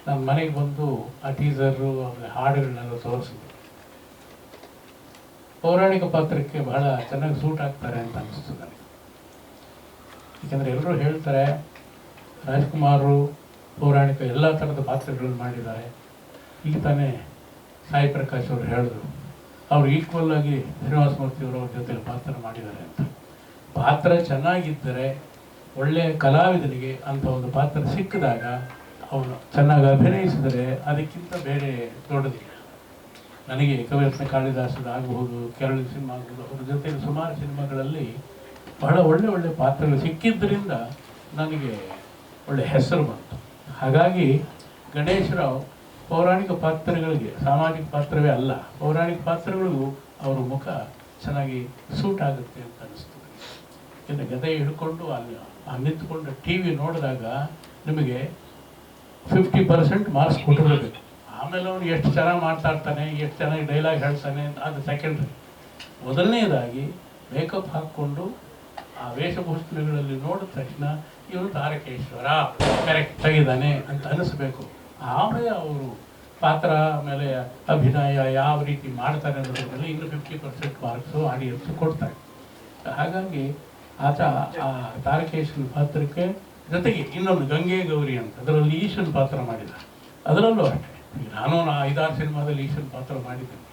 ನನ್ನ ಮನೆಗೆ ಬಂದು ಆ ಟೀಸರು, ಹಾಡುಗಳನ್ನೆಲ್ಲ ತೋರಿಸಿದ್ರು. ಪೌರಾಣಿಕ ಪಾತ್ರಕ್ಕೆ ಬಹಳ ಚೆನ್ನಾಗಿ ಸೂಟ್ ಆಗ್ತಾರೆ ಅಂತ ಅನಿಸ್ತು ನನಗೆ. ಏಕೆಂದರೆ ಎಲ್ಲರೂ ಹೇಳ್ತಾರೆ ರಾಜ್ಕುಮಾರು ಪೌರಾಣಿಕ ಎಲ್ಲ ಥರದ ಪಾತ್ರಗಳನ್ನು ಮಾಡಿದ್ದಾರೆ. ಈಗ ತಾನೇ ಸಾಯಿ ಪ್ರಕಾಶ್ ಅವರು ಹೇಳಿದ್ರು, ಅವರು ಈಕ್ವಲ್ ಆಗಿ ಶ್ರೀನಿವಾಸ ಮೂರ್ತಿ ಅವರ ಜೊತೆ ಪಾತ್ರ ಮಾಡಿದ್ದಾರೆ ಅಂತ. ಪಾತ್ರ ಚೆನ್ನಾಗಿದ್ದರೆ, ಒಳ್ಳೆಯ ಕಲಾವಿದನಿಗೆ ಅಂಥ ಒಂದು ಪಾತ್ರ ಸಿಕ್ಕಿದಾಗ ಅವನು ಚೆನ್ನಾಗಿ ಅಭಿನಯಿಸಿದರೆ ಅದಕ್ಕಿಂತ ಬೇರೆ ದೊಡ್ಡದಿಲ್ಲ. ನನಗೆ ಕವಿರತ್ನ ಕಾಳಿದಾಸದ ಆಗಬಹುದು, ಕೆರಳಿ ಸಿನಿಮಾ ಆಗಬಹುದು, ಅವ್ರ ಜೊತೆ ಸುಮಾರು ಸಿನಿಮಾಗಳಲ್ಲಿ ಬಹಳ ಒಳ್ಳೆ ಪಾತ್ರಗಳು ಸಿಕ್ಕಿದ್ದರಿಂದ ನನಗೆ ಒಳ್ಳೆ ಹೆಸರು ಬಂತು. ಹಾಗಾಗಿ ಗಣೇಶ್ ರಾವ್ ಪೌರಾಣಿಕ ಪಾತ್ರಗಳಿಗೆ, ಸಾಮಾಜಿಕ ಪಾತ್ರವೇ ಅಲ್ಲ, ಪೌರಾಣಿಕ ಪಾತ್ರಗಳಿಗೂ ಅವರ ಮುಖ ಚೆನ್ನಾಗಿ ಸೂಟ್ ಆಗುತ್ತೆ ಅಂತ ಅನಿಸ್ತದೆ. ಯಾಕೆಂದರೆ ಗದೆ ಹಿಡ್ಕೊಂಡು ಅಲ್ಲಿ ನಿಂತ್ಕೊಂಡು ಟಿ ವಿ ನೋಡಿದಾಗ ನಿಮಗೆ 50% ಮಾರ್ಕ್ಸ್ ಕೊಟ್ಟಿರಬೇಕು. ಆಮೇಲೆ ಅವನು ಎಷ್ಟು ಚೆನ್ನಾಗಿ ಮಾತಾಡ್ತಾನೆ, ಎಷ್ಟು ಚೆನ್ನಾಗಿ ಡೈಲಾಗ್ ಹೇಳ್ತಾನೆ ಅದು ಸೆಕೆಂಡ್ರಿ. ಮೊದಲನೇದಾಗಿ ಮೇಕಪ್ ಹಾಕ್ಕೊಂಡು ಆ ವೇಷಭೂಷಣಗಳಲ್ಲಿ ನೋಡಿದ ತಕ್ಷಣ ಇವನು ತಾರಕೇಶ್ವರ ಕರೆಕ್ಟ್ ಆಗಿದ್ದಾನೆ ಅಂತ ಅನಿಸ್ಬೇಕು. ಆಮೇಲೆ ಅವರು ಪಾತ್ರ ಮೇಲೆ ಅಭಿನಯ ಯಾವ ರೀತಿ ಮಾಡ್ತಾರೆ ಅನ್ನೋದ್ರ ಮೇಲೆ ಇನ್ನು 50% ಮಾರ್ಕ್ಸು ಆಡಿಯನ್ಸು ಕೊಡ್ತಾರೆ. ಹಾಗಾಗಿ ಆತ ಆ ತಾರಕೇಶನ ಪಾತ್ರಕ್ಕೆ ಜೊತೆಗೆ ಇನ್ನೊಂದು ಗಂಗೆ ಗೌರಿ ಅಂತ ಅದರಲ್ಲಿ ಈಶನ್ ಪಾತ್ರ ಮಾಡಿದ. ಅದರಲ್ಲೂ ಅಷ್ಟೇ, ನಾನು 5-6 ಸಿನಿಮಾದಲ್ಲಿ ಈಶನ್ ಪಾತ್ರ ಮಾಡಿದ್ದೇನೆ.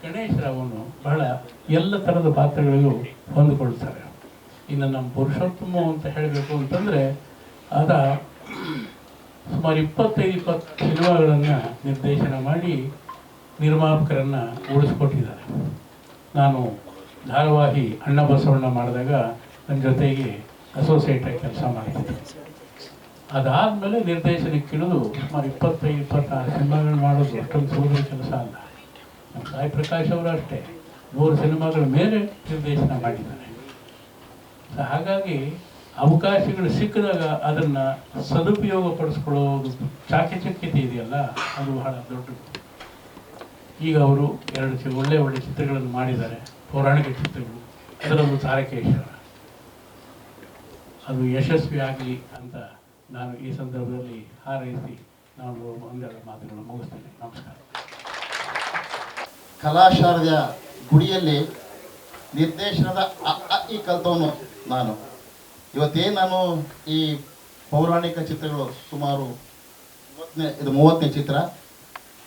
ಗಣೇಶ್ ರಾವನು ಬಹಳ ಎಲ್ಲ ಥರದ ಪಾತ್ರಗಳಿಗೂ ಹೊಂದಿಕೊಳ್ತಾರೆ. ಇನ್ನು ನಮ್ಮ ಪುರುಷೋತ್ತಮ ಅಂತ ಹೇಳಬೇಕು ಅಂತಂದರೆ ಆತ ಸುಮಾರು 25-20 ಸಿನಿಮಾಗಳನ್ನು ನಿರ್ದೇಶನ ಮಾಡಿ ನಿರ್ಮಾಪಕರನ್ನು ಉಳಿಸ್ಕೊಟ್ಟಿದ್ದಾರೆ. ನಾನು ಧಾರಾವಾಹಿ ಅಣ್ಣ ಬಸವಣ್ಣ ಮಾಡಿದಾಗ ನನ್ನ ಜೊತೆಗೆ ಅಸೋಸಿಯೇಟಾಗಿ ಕೆಲಸ ಮಾಡ್ತಿದ್ದೆ. ಅದಾದಮೇಲೆ ನಿರ್ದೇಶನಕ್ಕೆ ಇಳಿದು ಸುಮಾರು 25-26 ಸಿನಿಮಾಗಳು ಮಾಡೋದು ಅಷ್ಟೊಂದು ಸುಲಭ ಕೆಲಸ ಅಲ್ಲ. ನಮ್ಮ ಸಾಯಿ ಪ್ರಕಾಶ್ ಅವರು ಅಷ್ಟೇ 3 ಸಿನಿಮಾಗಳ ಮೇಲೆ ನಿರ್ದೇಶನ ಮಾಡಿದ್ದಾರೆ. ಹಾಗಾಗಿ ಅವಕಾಶಗಳು ಸಿಕ್ಕಿದಾಗ ಅದನ್ನು ಸದುಪಯೋಗ ಪಡಿಸ್ಕೊಳ್ಳೋದು ಚಾಕಚಕ್ಯತೆ ಇದೆಯಲ್ಲ, ಅದು ಬಹಳ ದೊಡ್ಡದು. ಈಗ ಅವರು 2 ಒಳ್ಳೆ ಚಿತ್ರಗಳನ್ನು ಮಾಡಿದ್ದಾರೆ, ಪೌರಾಣಿಕ ಚಿತ್ರಗಳು. ಅದರಲ್ಲೂ ತಾರಕೇಶ್ವರ ಅದು ಯಶಸ್ವಿ ಆಗಲಿ ಅಂತ ನಾನು ಈ ಸಂದರ್ಭದಲ್ಲಿ ಹಾರೈಸಿ ನಾನು ಒಂದೆರಡು ಮಾತುಗಳನ್ನು ಮುಗಿಸ್ತೇನೆ. ನಮಸ್ಕಾರ. ಕಲಾಶಾರದಿಯ ಗುಡಿಯಲ್ಲಿ ನಿರ್ದೇಶನದ ಈ ಕಲ್ತವನು ನಾನು. ಇವತ್ತೇನು ನಾನು ಈ ಪೌರಾಣಿಕ ಚಿತ್ರಗಳು ಸುಮಾರು 30ನೇ ಚಿತ್ರ.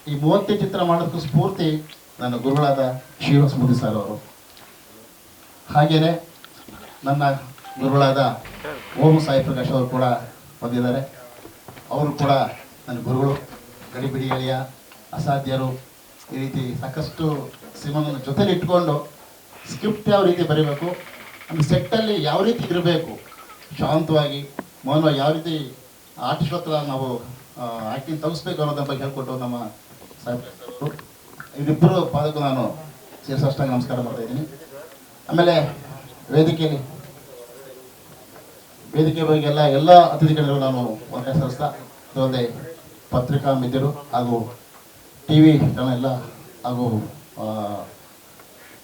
ಈ 30ನೇ ಚಿತ್ರ ಮಾಡೋದಕ್ಕೂ ಸ್ಫೂರ್ತಿ ನನ್ನ ಗುರುಗಳಾದ ಶ್ರೀನಿವಾಸ ಸರ್ ಅವರು. ಹಾಗೆಯೇ ನನ್ನ ಗುರುಗಳಾದ ಓಂ ಸಾಯಿ ಪ್ರಕಾಶ್ ಅವರು ಕೂಡ ಬಂದಿದ್ದಾರೆ. ಅವರು ಕೂಡ ನನ್ನ ಗುರುಗಳು, ಗಡಿಬಿಡಿ ಎಳೆಯ, ಅಸಾಧ್ಯರು, ಈ ರೀತಿ ಸಾಕಷ್ಟು ಸಿನಿಮಾನ ಜೊತೆಲಿ ಇಟ್ಕೊಂಡು ಸ್ಕ್ರಿಪ್ಟ್ ಯಾವ ರೀತಿ ಬರೀಬೇಕು, ಆಮೇಲೆ ಸೆಟ್ಟಲ್ಲಿ ಯಾವ ರೀತಿ ಇರಬೇಕು, ಶಾಂತವಾಗಿ ಮೌನವಾಗಿ ಯಾವ ರೀತಿ ಆರ್ಟಿಸ್ಟ್ ಹತ್ರ ನಾವು ಆ್ಯಕ್ಟಿಂಗ್ ತಗಿಸ್ಬೇಕು ಅನ್ನೋದ್ರ ಬಗ್ಗೆ ಹೇಳ್ಕೊಟ್ಟು ನಮ್ಮ ಸಾಹೇಬರು ಇವರಿಬ್ಬರು ಪಾದಕ್ಕೂ ನಾನು ಸೇರಿಸೋಷ್ಟಾಗಿ ನಮಸ್ಕಾರ ಮಾಡ್ತಾ ಇದ್ದೀನಿ. ಆಮೇಲೆ ವೇದಿಕೆ ಬಗ್ಗೆ ಎಲ್ಲ ಅತಿಥಿಗಳು ನಾನು ಒಂದೇ ಸಲ್ಲಿಸ್ತಾ, ಅದಲ್ಲದೆ ಪತ್ರಿಕಾ ಮಿತ್ರರು ಹಾಗೂ ಟಿ ವಿ ಚಾನಲ್ ಎಲ್ಲ ಹಾಗೂ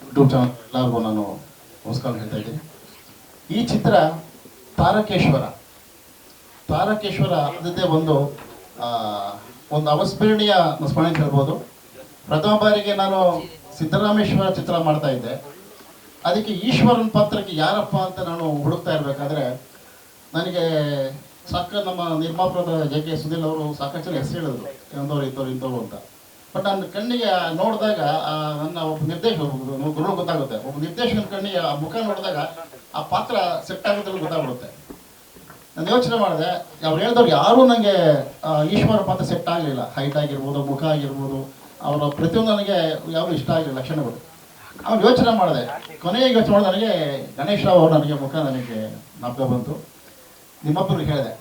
ಯೂಟ್ಯೂಬ್ ಚಾನಲ್ ಎಲ್ಲರಿಗೂ ನಾನು ನಮಸ್ಕಾರ ಹೇಳ್ತಾ ಇದ್ದೀನಿ. ಈ ಚಿತ್ರ ತಾರಕೇಶ್ವರ ಅದಕ್ಕೆ ಒಂದು ಅವಸ್ಮರಣೀಯ ಸ್ಮರಣೆ ಅಂತ ಹೇಳ್ಬೋದು. ಪ್ರಥಮ ಬಾರಿಗೆ ನಾನು ಸಿದ್ದರಾಮೇಶ್ವರ ಚಿತ್ರ ಮಾಡ್ತಾ ಇದ್ದೆ. ಅದಕ್ಕೆ ಈಶ್ವರನ ಪಾತ್ರಕ್ಕೆ ಯಾರಪ್ಪ ಅಂತ ನಾನು ಹುಡುಕ್ತಾ ಇರಬೇಕಾದ್ರೆ ನನಗೆ ನಮ್ಮ ನಿರ್ಮಾಪಕರಾದ ಜೆ.ಕೆ. ಸುಧೀಲ್ ಅವರು ಸಾಕಷ್ಟು ಹೆಸರು ಹೇಳಿದ್ರು, ಇಂಥವ್ರು ಅಂತ. ಬಟ್ ನನ್ನ ಕಣ್ಣಿಗೆ ನೋಡಿದಾಗ ನನ್ನ ಒಬ್ಬ ಗುರು ಗೊತ್ತಾಗುತ್ತೆ. ಒಬ್ಬ ನಿರ್ದೇಶಕನ ಕಣ್ಣಿಗೆ ಆ ಮುಖ ನೋಡಿದಾಗ ಆ ಪಾತ್ರ ಸೆಟ್ ಆಗುತ್ತೆ ಗೊತ್ತಾಗ್ಬಿಡುತ್ತೆ. ನಾನು ಯೋಚನೆ ಮಾಡಿದೆ, ಅವ್ರು ಹೇಳಿದವ್ರು ಯಾರೂ ನನಗೆ ಈಶ್ವರ ಪಾತ್ರ ಸೆಟ್ ಆಗಲಿಲ್ಲ. ಹೈಟ್ ಆಗಿರ್ಬೋದು, ಮುಖ ಆಗಿರ್ಬೋದು, ಅವರ ಪ್ರತಿಯೊಂದು ನನಗೆ ಯಾವುದು ಇಷ್ಟ ಆಗಲಿಲ್ಲ ಲಕ್ಷಣಗಳು. ಅವ್ನು ಯೋಚನೆ ಮಾಡಿದೆ, ಕೊನೆಗೆ ಯೋಚನೆ ಮಾಡಿದೆ, ನನಗೆ ಗಣೇಶ್ ರಾವ್ ಅವರು ನನಗೆ ಮುಖ ನನಗೆ ಜ್ಞಾಪಕ ಬಂತು. ನಿಮ್ಮೊಬ್ಬರಿಗೆ ಹೇಳಿದೆ,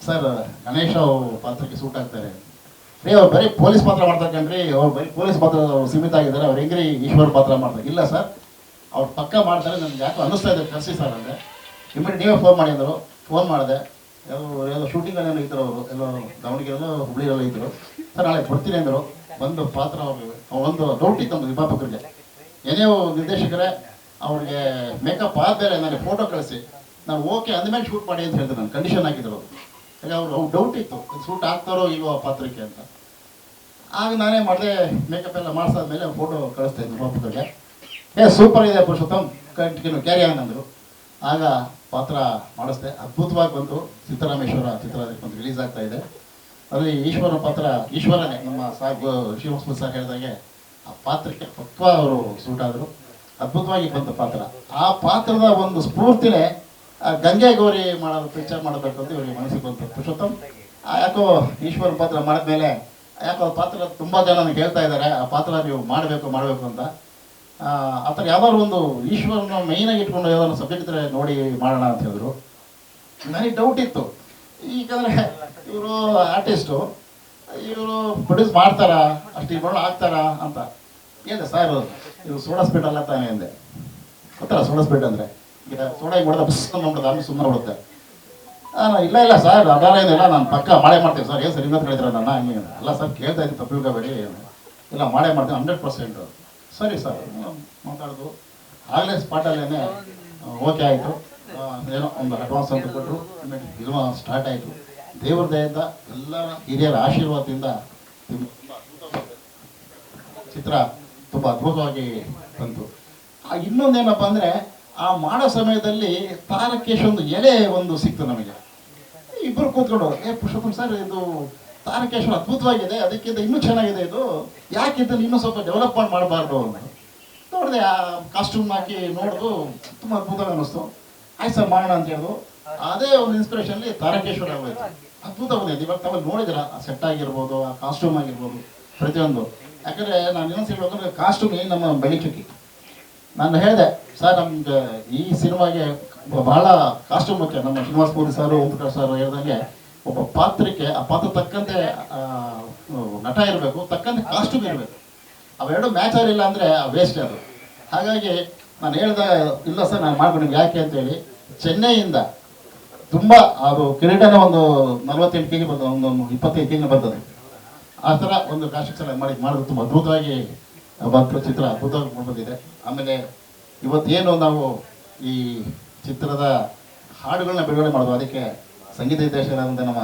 ಸರ್ ಗಣೇಶ್ ರಾವ್ ಪಾತ್ರಕ್ಕೆ ಸೂಟ್ ಆಗ್ತಾರೆ ರೀ, ಅವ್ರು ಬರೀ ಪೊಲೀಸ್ ಪಾತ್ರ ಮಾಡ್ತಾಕಂಡ್ರಿ, ಅವ್ರು ಬರೀ ಪೊಲೀಸ್ ಪಾತ್ರ ಸೀಮಿತ ಆಗಿದ್ದಾರೆ, ಅವ್ರು ಹೆಂಗ್ರಿ ಈಶ್ವರ ಪಾತ್ರ ಮಾಡ್ತಾರೆ. ಇಲ್ಲ ಸರ್, ಅವ್ರು ಪಕ್ಕ ಮಾಡ್ತಾರೆ, ನನಗೆ ಯಾಕೋ ಅನ್ನಿಸ್ತಾ ಇದೆ, ಕರೆಸಿ ಸರ್ ಅಂದರೆ. ಇಮಿಡಿಯೇಟ್ ನೀವೇ ಫೋನ್ ಮಾಡಿ ಅಂದರು. ಫೋನ್ ಮಾಡಿದೆ, ಯಾವುದೋ ಶೂಟಿಂಗಲ್ಲೇನೋ ಇದ್ದರು ಅವರು, ಎಲ್ಲೋ ದಾವಣಗೆರೆಲ್ಲೋ ಹುಬ್ಳಿಯಲ್ಲೋ ಇದ್ದರು. ಸರ್ ನಾಳೆ ಬರ್ತೀನಿ ಅಂದರು. ಬಂದು ಪಾತ್ರ ಒಂದು ಡೌಟ್ ಇತ್ತು ನಮ್ಮ ನಿರ್ಮಾಪಕರಿಗೆ, ಏನೇ ನಿರ್ದೇಶಕರೇ ಅವ್ರಿಗೆ ಮೇಕಪ್ ಆದಮೇಲೆ ನನಗೆ ಫೋಟೋ ಕಳಿಸಿ, ನಾನು ಓಕೆ ಅಂದಮೇಲೆ ಶೂಟ್ ಮಾಡಿ ಅಂತ ಹೇಳ್ತಾರೆ. ನಾನು ಕಂಡೀಷನ್ ಹಾಕಿದ್ರು. ಯಾಕೆ ಅವ್ರು ಡೌಟ್ ಇತ್ತು, ಶೂಟ್ ಆಗ್ತಾರೋ ಇಲ್ವೋ ಪಾತ್ರಕ್ಕೆ ಅಂತ. ಆಗ ನಾನೇ ಮಾಡಿದೆ, ಮೇಕಪ್ ಎಲ್ಲ ಮಾಡಿಸಾದ್ಮೇಲೆ ಫೋಟೋ ಕಳಿಸ್ತಾ ಇದ್ದೆ ನಿರ್ಮಾಪಕರಿಗೆ. ಸೂಪರ್ ಇದೆ ಪುರುಷೋತ್ತಮ್, ಕಂಟಿನ್ಯೂ ಕ್ಯಾರಿ ಆನ್ ಅಂದರು. ಆಗ ಪಾತ್ರ ಮಾಡಿಸ್ದೆ, ಅದ್ಭುತವಾಗಿ ಬಂತು. ಸಿದ್ದರಾಮೇಶ್ವರ ಚಿತ್ರ ಅದಕ್ಕೆ ರಿಲೀಸ್ ಆಗ್ತಾ ಇದೆ. ಅದರಲ್ಲಿ ಈಶ್ವರ ಪಾತ್ರ, ಈಶ್ವರನೇ ನಮ್ಮ ಶ್ರೀನಿವಾಸ ಸರ್ ಹೇಳಿದಾಗೆ ಆ ಪಾತ್ರಕ್ಕೆ ಪಕ್ವ ಅವರು ಸೂಟ್ ಆದರು. ಅದ್ಭುತವಾಗಿ ಬಂತು ಪಾತ್ರ. ಆ ಪಾತ್ರದ ಒಂದು ಸ್ಫೂರ್ತಿನೇ ಗಂಗೆ ಗೌರಿ ಮಾಡೋದು, ಪಿಕ್ಚರ್ ಮಾಡಬೇಕು ಅಂತ ಇವರಿಗೆ ಮನಸ್ಸಿಗೆ ಬಂತು. ಪುರುಷೋತ್ತಮ್ ಯಾಕೋ ಈಶ್ವರ ಪಾತ್ರ ಮಾಡಿದ್ಮೇಲೆ ಯಾಕೋ ಪಾತ್ರ ತುಂಬ ಜನ ನನಗೆ ಹೇಳ್ತಾ ಇದ್ದಾರೆ, ಆ ಪಾತ್ರ ನೀವು ಮಾಡಬೇಕು ಅಂತ. ಆ ಥರ ಯಾವ್ದಾದ್ರು ಒಂದು ಈಶ್ವರನ ಮೈನಾಗಿ ಇಟ್ಕೊಂಡು ಯಾವ್ದಾದ್ರು ಸಬ್ಜೆಕ್ಟ್ ಇದ್ರೆ ನೋಡಿ ಮಾಡೋಣ ಅಂತ ಹೇಳಿದ್ರು. ನನಗೆ ಡೌಟ್ ಇತ್ತು, ಈಗಂದರೆ ಇವರು ಆರ್ಟಿಸ್ಟು, ಇವರು ಪ್ರೊಡ್ಯೂಸ್ ಮಾಡ್ತಾರಾ, ಅಷ್ಟು ಮಾಡೋಣ ಆಗ್ತಾರಾ ಅಂತ. ಏನಿದೆ ಸರ್, ಇದು ಸೋಡಾ ಸ್ಪೀಡ್ ಅಲ್ಲ ತಾನೇ ಅಂದೆ. ಗೊತ್ತಲ್ಲ ಸೋಡಾ ಸ್ಪೀಡ್ ಅಂದರೆ, ಈಗ ಸೋಡಾ ಈಗ ಹೊಡೆದ ಬಸ್ ನೋಡಿದ್ರೆ ಆಮೇಲೆ ಸುಮ್ಮನೆ ಹೊಡುತ್ತೆ. ಇಲ್ಲ ಸರ್, ಅದರ ಏನಿಲ್ಲ, ನಾನು ಪಕ್ಕ ಮಾಡೇ ಮಾಡ್ತೀನಿ ಸರ್. ಏನು ಸರ್ ಇನ್ನೊಂದು ಹೇಳಿದ್ರೆ ನನ್ನ ಹಂಗೆ ಅಲ್ಲ ಸರ್, ಕೇಳ್ತಾ ಇದ್ದೀನಿ, ತಪ್ಪು ತಿಳ್ಕೊಬೇಡಿ. ಇಲ್ಲ ಮಾಡೇ ಮಾಡ್ತೀನಿ 100%. ಸರಿ ಸರ್ ಮಾತಾಡೋದು. ಆಗಲೇ ಸ್ಪಾಟಲ್ಲೇ ಓಕೆ ಆಯಿತು. ಏನೋ ಒಂದು ಅಡ್ವಾನ್ಸ್ ಅಂತ ಕೊಟ್ಟರು. ಸಿನಿಮಾ ಸ್ಟಾರ್ಟ್ ಆಯಿತು. ದೇವ್ರ ದಯೆಯಿಂದ ಎಲ್ಲರ ಹಿರಿಯರ ಆಶೀರ್ವಾದದಿಂದ ಚಿತ್ರ ತುಂಬ ಅದ್ಭುತವಾಗಿ ಬಂತು. ಇನ್ನೊಂದೇನಪ್ಪ ಅಂದರೆ ಆ ಮಾಡೋ ಸಮಯದಲ್ಲಿ ತಾರಕೇಶ್ ಒಂದು ಎಲೆ ಒಂದು ಸಿಕ್ತು ನಮಗೆ. ಇಬ್ಬರು ಕೂತ್ಕೊಂಡು ಪುರುಷೋತ್ತಮ್ ಸರ್ ಇದು ತಾರಕೇಶ್ವರ ಅದ್ಭುತವಾಗಿದೆ, ಅದಕ್ಕಿಂತ ಇನ್ನೂ ಚೆನ್ನಾಗಿದೆ, ಇದು ಯಾಕೆ ಇದನ್ನು ಇನ್ನೂ ಸ್ವಲ್ಪ ಡೆವಲಪ್ ಮಾಡಬಾರ್ದು ಅಂತ ನೋಡಿದೆ. ಆ ಕಾಸ್ಟ್ಯೂಮ್ ಹಾಕಿ ನೋಡಿದು ತುಂಬ ಅದ್ಭುತವಾಗಿ ಅನ್ನಿಸ್ತು. ಆಯ್ತು ಸರ್ ಮಾಡೋಣ ಅಂತ ಹೇಳಿದ್ರು. ಅದೇ ಒಂದು ಇನ್ಸ್ಪಿರೇಷನ್ಲಿ ತಾರಕೇಶ್ವರ ಆಗೋಯ್ತು. ಅದ್ಭುತ ಬಂದಿದೆ. ಇವಾಗ ತಾವಲ್ಲಿ ನೋಡಿದಿರ ಆ ಸೆಟ್ ಆಗಿರ್ಬೋದು, ಆ ಕಾಸ್ಟ್ಯೂಮ್ ಆಗಿರ್ಬೋದು, ಪ್ರತಿಯೊಂದು. ಯಾಕಂದರೆ ನಾನು ಇನ್ನೊಂದು ಹೇಳ್ಬೇಕಂದ್ರೆ ಕಾಸ್ಟ್ಯೂಮ್ ನಮ್ಮ ಬೆಳಿಚುಕ್ಕಿ. ನಾನು ಹೇಳಿದೆ ಸರ್ ನಮ್ಗೆ ಈ ಸಿನಿಮಾಗೆ ಬಹಳ ಕಾಸ್ಟ್ಯೂಮ್ ಮುಖ್ಯ. ನಮ್ಮ ಶ್ರೀನಿವಾಸ ಪೂರಿ ಸರ್, ಓಂಪ್ರಕಾಶ್ ಸರ್ ಹೇಳ್ದಂಗೆ ಒಬ್ಬ ಪಾತ್ರಕ್ಕೆ ಆ ಪಾತ್ರ ತಕ್ಕಂತೆ ನಟ ಇರಬೇಕು, ತಕ್ಕಂತೆ ಕಾಸ್ಟ್ಯೂಮ್ ಇರಬೇಕು. ಅವೆರಡು ಮ್ಯಾಚ್ ಆಗಿಲ್ಲ ಅಂದರೆ ವೇಸ್ಟ್ ಅದು. ಹಾಗಾಗಿ ನಾನು ಹೇಳ್ದೆ ಇಲ್ಲ ಸರ್ ನಾನು ಮಾಡ್ಕೊಂಡು ಯಾಕೆ ಅಂತೇಳಿ ಚೆನ್ನೈಯಿಂದ ತುಂಬ ಅದು ಕಿರೀಟನೇ ಒಂದು 48 kg ಬರ್ತದೆ, ಒಂದು 25 kg ಬರ್ತದೆ. ಆ ಥರ ಒಂದು ಕಾಸ್ಟ್ಯೂಮ್ಸ್ ಎಲ್ಲ ಮಾಡೋದು ತುಂಬ ಅದ್ಭುತವಾಗಿ ಬಂತು. ಚಿತ್ರ ಅದ್ಭುತವಾಗಿ ಬಂದಿದೆ. ಆಮೇಲೆ ಇವತ್ತೇನು ನಾವು ಈ ಚಿತ್ರದ ಹಾಡುಗಳನ್ನ ಬಿಡುಗಡೆ ಮಾಡೋದು, ಅದಕ್ಕೆ ಸಂಗೀತ ನಿರ್ದೇಶಕರಾದಂಥ ನಮ್ಮ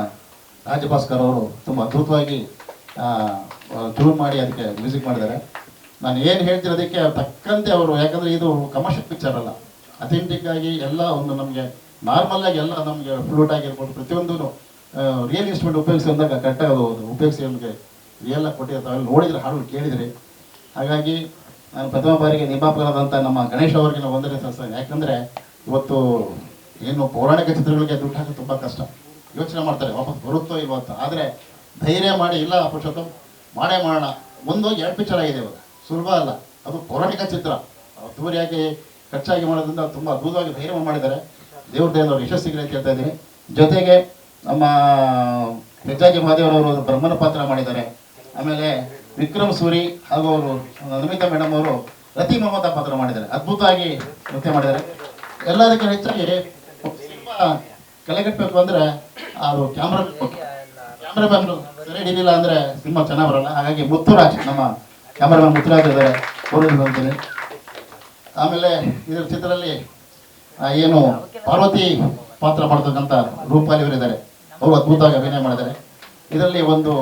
ರಾಜಭಾಸ್ಕರ್ ಅವರು ತುಂಬ ಅದ್ಭುತವಾಗಿ ಟ್ಯೂನ್ ಮಾಡಿ ಅದಕ್ಕೆ ಮ್ಯೂಸಿಕ್ ಮಾಡಿದ್ದಾರೆ. ನಾನು ಏನು ಹೇಳ್ತಿರೋದಕ್ಕೆ ತಕ್ಕಂತೆ ಅವರು, ಯಾಕಂದರೆ ಇದು ಕಮರ್ಷಿಯಲ್ ಪಿಕ್ಚರ್ ಅಲ್ಲ, ಅಥೆಂಟಿಕ್ ಆಗಿ ಎಲ್ಲ ಒಂದು ನಮಗೆ ನಾರ್ಮಲ್ ಆಗಿ ಎಲ್ಲ ನಮಗೆ ಫ್ಲೂಟ್ ಆಗಿರ್ಬೋದು, ಪ್ರತಿಯೊಂದು ರಿಯಲ್ ಇನ್ಸ್ಟ್ರೂಮೆಂಟ್ ಉಪಯೋಗಿಸಿದಾಗ ಕರೆಕ್ಟಾಗಿ ಅದು ಉಪಯೋಗಿಸಿ ನಮಗೆ ರಿಯಲ್ ಆಗಿ ಕೊಟ್ಟಿರ್ತಾವೆ. ನೋಡಿದರೆ ಹಾಡು ಕೇಳಿದ್ರಿ. ಹಾಗಾಗಿ ನಾನು ಪ್ರಥಮ ಬಾರಿಗೆ ನಿರ್ಮಾಪಕರಾದಂಥ ನಮ್ಮ ಗಣೇಶ್ ಅವರಿಗೆ ನಾವು ವಂದನೆ ಸಲ್ಲಿಸ್ತೇನೆ. ಯಾಕಂದರೆ ಇವತ್ತು ಏನು ಪೌರಾಣಿಕ ಚಿತ್ರಗಳಿಗೆ ದುಡ್ಡು ಹಾಕೋದು ತುಂಬ ಕಷ್ಟ. ಯೋಚನೆ ಮಾಡ್ತಾರೆ ವಾಪಸ್ ಬರುತ್ತೋ ಇಲ್ವೋ ಅಂತ. ಆದರೆ ಧೈರ್ಯ ಮಾಡಿ ಇಲ್ಲ ಪುರುಷೋತ್ತಮ್ ಮಾಡೇ ಮಾಡೋಣ. 1-2 ಪಿಕ್ಚರ್ ಆಗಿದೆ ಇವಾಗ, ಸುಲಭ ಅಲ್ಲ. ಅದು ಪೌರಾಣಿಕ ಚಿತ್ರ, ಅದ್ದೂರಿಯಾಗಿ ಖರ್ಚಾಗಿ ಮಾಡೋದ್ರಿಂದ ತುಂಬ ಅದ್ಭುತವಾಗಿ ಧೈರ್ಯ ಮಾಡಿದ್ದಾರೆ. ದೇವ್ರ ದಯೆಯಿಂದ ಅವ್ರು ಯಶಸ್ಸಿಗೆ ಅಂತ ಹೇಳ್ತಾ ಇದ್ದೀನಿ. ಜೊತೆಗೆ ನಮ್ಮ ಹೆಜ್ಜಾಜಿ ಮಹಾದೇವರವರು ಬ್ರಹ್ಮನ ಪಾತ್ರ ಮಾಡಿದ್ದಾರೆ. ಆಮೇಲೆ ವಿಕ್ರಮ್ ಸೂರಿ ಹಾಗೂ ಅವರು ನಮಿತಾ ಮೇಡಮ್ ಅವರು ರತಿ ಮೊಹಮ್ಮದ ಪಾತ್ರ ಮಾಡಿದ್ದಾರೆ. ಅದ್ಭುತವಾಗಿ ನೃತ್ಯ ಮಾಡಿದ್ದಾರೆ. ಎಲ್ಲದಕ್ಕೆ ಹೆಚ್ಚಾಗಿ ಸಿನಿಮಾ ಕಲೆಗಟ್ಟಬೇಕು ಅಂದರೆ ಅದು ಕ್ಯಾಮ್ರಾಮ್ಯಾನ್ ಸರಿ ಹಿಡಿಲಿಲ್ಲ ಅಂದರೆ ಸಿನಿಮಾ ಚೆನ್ನಾಗಿ ಬರಲ್ಲ. ಹಾಗಾಗಿ ಮುತ್ತುರಾಜ್, ನಮ್ಮ ಕ್ಯಾಮ್ರಾಮ್ಯಾನ್ ಮುತ್ತುರಾಜ್ ಇದ್ದಾರೆ, ಅವರು ಅಂತೀನಿ. ಆಮೇಲೆ ಇದರ ಚಿತ್ರದಲ್ಲಿ ಏನು ಪಾರ್ವತಿ ಪಾತ್ರ ಮಾಡ್ತಕ್ಕಂಥ ರೂಪಾಲಿ ಅವರಿದ್ದಾರೆ, ಅವರು ಅದ್ಭುತವಾಗಿ ಅಭಿನಯ ಮಾಡಿದ್ದಾರೆ. ಇದರಲ್ಲಿ ಒಂದು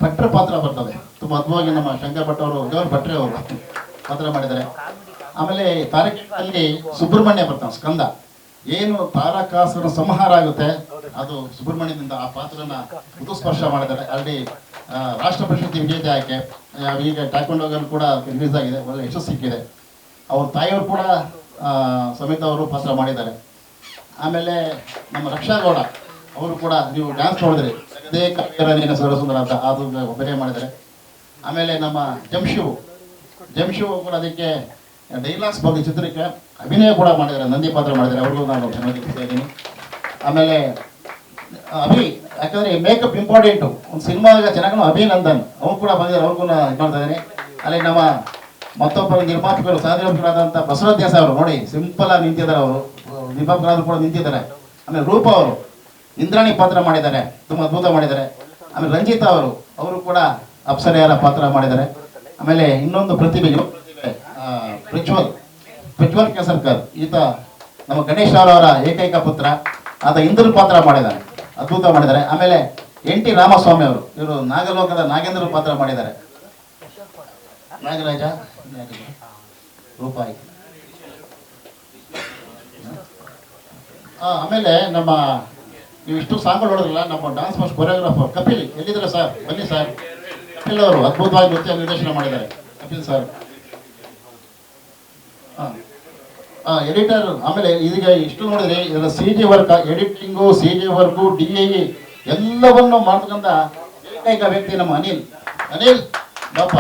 ಭಟ್ರ ಪಾತ್ರ ಬರ್ತದೆ, ತುಂಬ ಅದ್ಭುತವಾಗಿ ನಮ್ಮ ಶಂಕರ್ ಭಟ್ ಅವರು, ದೇವರ ಭಟ್ರೆ ಅವರು ಪಾತ್ರ ಮಾಡಿದ್ದಾರೆ. ಆಮೇಲೆ ತಾರಕೇಶ್ವರಲ್ಲಿ ಸುಬ್ರಹ್ಮಣ್ಯ ಬರ್ತಾನೆ, ಸ್ಕಂದ. ಏನು ತಾರಕಾಸುರ ಸಂಹಾರ ಆಗುತ್ತೆ ಅದು ಸುಬ್ರಹ್ಮಣ್ಯದಿಂದ ಆ ಪಾತ್ರನ ಋತುಸ್ಪರ್ಶ ಮಾಡಿದ್ದಾರೆ. ಅಲ್ಲಿ ರಾಷ್ಟ್ರ ಪ್ರಶಸ್ತಿ ವಿಜೇತೆ ಆಯ್ಕೆ. ಈಗ ಟ್ಯಾಕ್ವಾಂಡೋಗಲ್ಲಿ ಕೂಡ ರಿಲೀಸ್ ಆಗಿದೆ, ಒಳ್ಳೆ ಯಶಸ್ಸು ಸಿಕ್ಕಿದೆ. ಅವ್ರ ತಾಯಿಯವರು ಕೂಡ ಸಮೇತ ಅವರು ಪಾತ್ರ ಮಾಡಿದ್ದಾರೆ. ಆಮೇಲೆ ನಮ್ಮ ರಕ್ಷಾ ಗೌಡ ಅವರು ಕೂಡ, ನೀವು ಡ್ಯಾನ್ಸ್ ನೋಡಿದ್ರಿ, ಅದೇ ಕಾವ್ಯರಾಜೇನ ಸ್ವರಸುಂದರ ಅಂತ, ಅದು ಒಬ್ಬರೇ ಮಾಡಿದ್ದಾರೆ. ಆಮೇಲೆ ನಮ್ಮ ಜಂಶಿವ್ ಕೂಡ ಅದಕ್ಕೆ ಡೈಲಾಗ್ಸ್ ಬಗ್ಗೆ ಚಿತ್ರಕ್ಕೆ ಅಭಿನಯ ಕೂಡ ಮಾಡಿದ್ದಾರೆ, ನಂದಿ ಪಾತ್ರ ಮಾಡಿದ್ದಾರೆ. ಅವ್ರಿಗೂ ನಾನು ಚೆನ್ನಾಗಿರ್ತಾ ಇದ್ದೀನಿ. ಆಮೇಲೆ ಯಾಕಂದರೆ ಮೇಕಪ್ ಇಂಪಾರ್ಟೆಂಟು ಒಂದು ಸಿನಿಮಾಗ ಚೆನ್ನಾಗಿ ಅಭಿನಂದನ್ ಅವ್ರು ಕೂಡ ಬಂದಿದ್ದಾರೆ, ಅವ್ರಿಗೂ ಇದು ಮಾಡ್ತಾ ಇದ್ದೀನಿ. ಅಲ್ಲಿ ನಮ್ಮ ಮತ್ತೊಬ್ಬರು ನಿರ್ಮಾಪಕರು ಸಾಧನೆಗಳಾದಂಥ ಬಸವರಾಜ್ ಅವರು ನೋಡಿ ಸಿಂಪಲ್ ಆಗಿ ನಿಂತಿದ್ದಾರೆ, ಅವರು ನಿರ್ಮಾಪಕರಾದ್ರು ಕೂಡ ನಿಂತಿದ್ದಾರೆ. ಆಮೇಲೆ ರೂಪ ಅವರು ಇಂದ್ರಾಣಿ ಪಾತ್ರ ಮಾಡಿದ್ದಾರೆ, ತುಂಬ ಅದ್ಭುತ ಮಾಡಿದ್ದಾರೆ. ಆಮೇಲೆ ರಂಜಿತಾ ಅವರು ಕೂಡ ಅಪ್ಸರೆಯರ ಪಾತ್ರ ಮಾಡಿದ್ದಾರೆ. ಆಮೇಲೆ ಇನ್ನೊಂದು ಪ್ರತಿಭೆ ಪ್ರಜ್ವಲ್ ಕೇಸರ್ಕರ್, ಈತ ನಮ್ಮ ಗಣೇಶ್ ಅವರ ಏಕೈಕ ಪುತ್ರ, ಆತ ಇಂದ್ರ ಪಾತ್ರ ಮಾಡಿದ್ದಾರೆ, ಅದ್ಭುತ ಮಾಡಿದ್ದಾರೆ. ಆಮೇಲೆ NT ರಾಮಸ್ವಾಮಿ ಅವರು, ಇವರು ನಾಗಲೋಕದ ನಾಗೇಂದ್ರ ಪಾತ್ರ ಮಾಡಿದ್ದಾರೆ. ನಾಗರಾಜ ರೂಪಾಯಿ. ಆಮೇಲೆ ನಮ್ಮ ನೀವು ಇಷ್ಟು ಸಾಂಗ್ಗಳು ನೋಡಿದ್ರಲ್ಲ, ನಮ್ಮ ಡಾನ್ಸ್ ಮಾಸ್ಟರ್ ಕೊರಿಯೋಗ್ರಾಫರ್ ಕಪಿಲ್ ಎಲ್ಲಿದ್ದಾರೆ ಸರ್? ಬನ್ನಿ ಸರ್. ಕಪಿಲ್ ಅವರು ಅದ್ಭುತವಾಗಿ ನೃತ್ಯ ನಿರ್ದೇಶನ ಮಾಡಿದ್ದಾರೆ, ಕಪಿಲ್ ಸರ್. ಎಡಿಟರ್. ಆಮೇಲೆ ಇದೀಗ ಇಷ್ಟು ನೋಡಿದ್ರೆ ಇದರ CG work, editing, CG work, DIE ಎಲ್ಲವನ್ನು ಮಾಡ್ತಕ್ಕಂಥ ಏಕೈಕ ವ್ಯಕ್ತಿ ನಮ್ಮ ಅನಿಲ್ ಬಾಪ.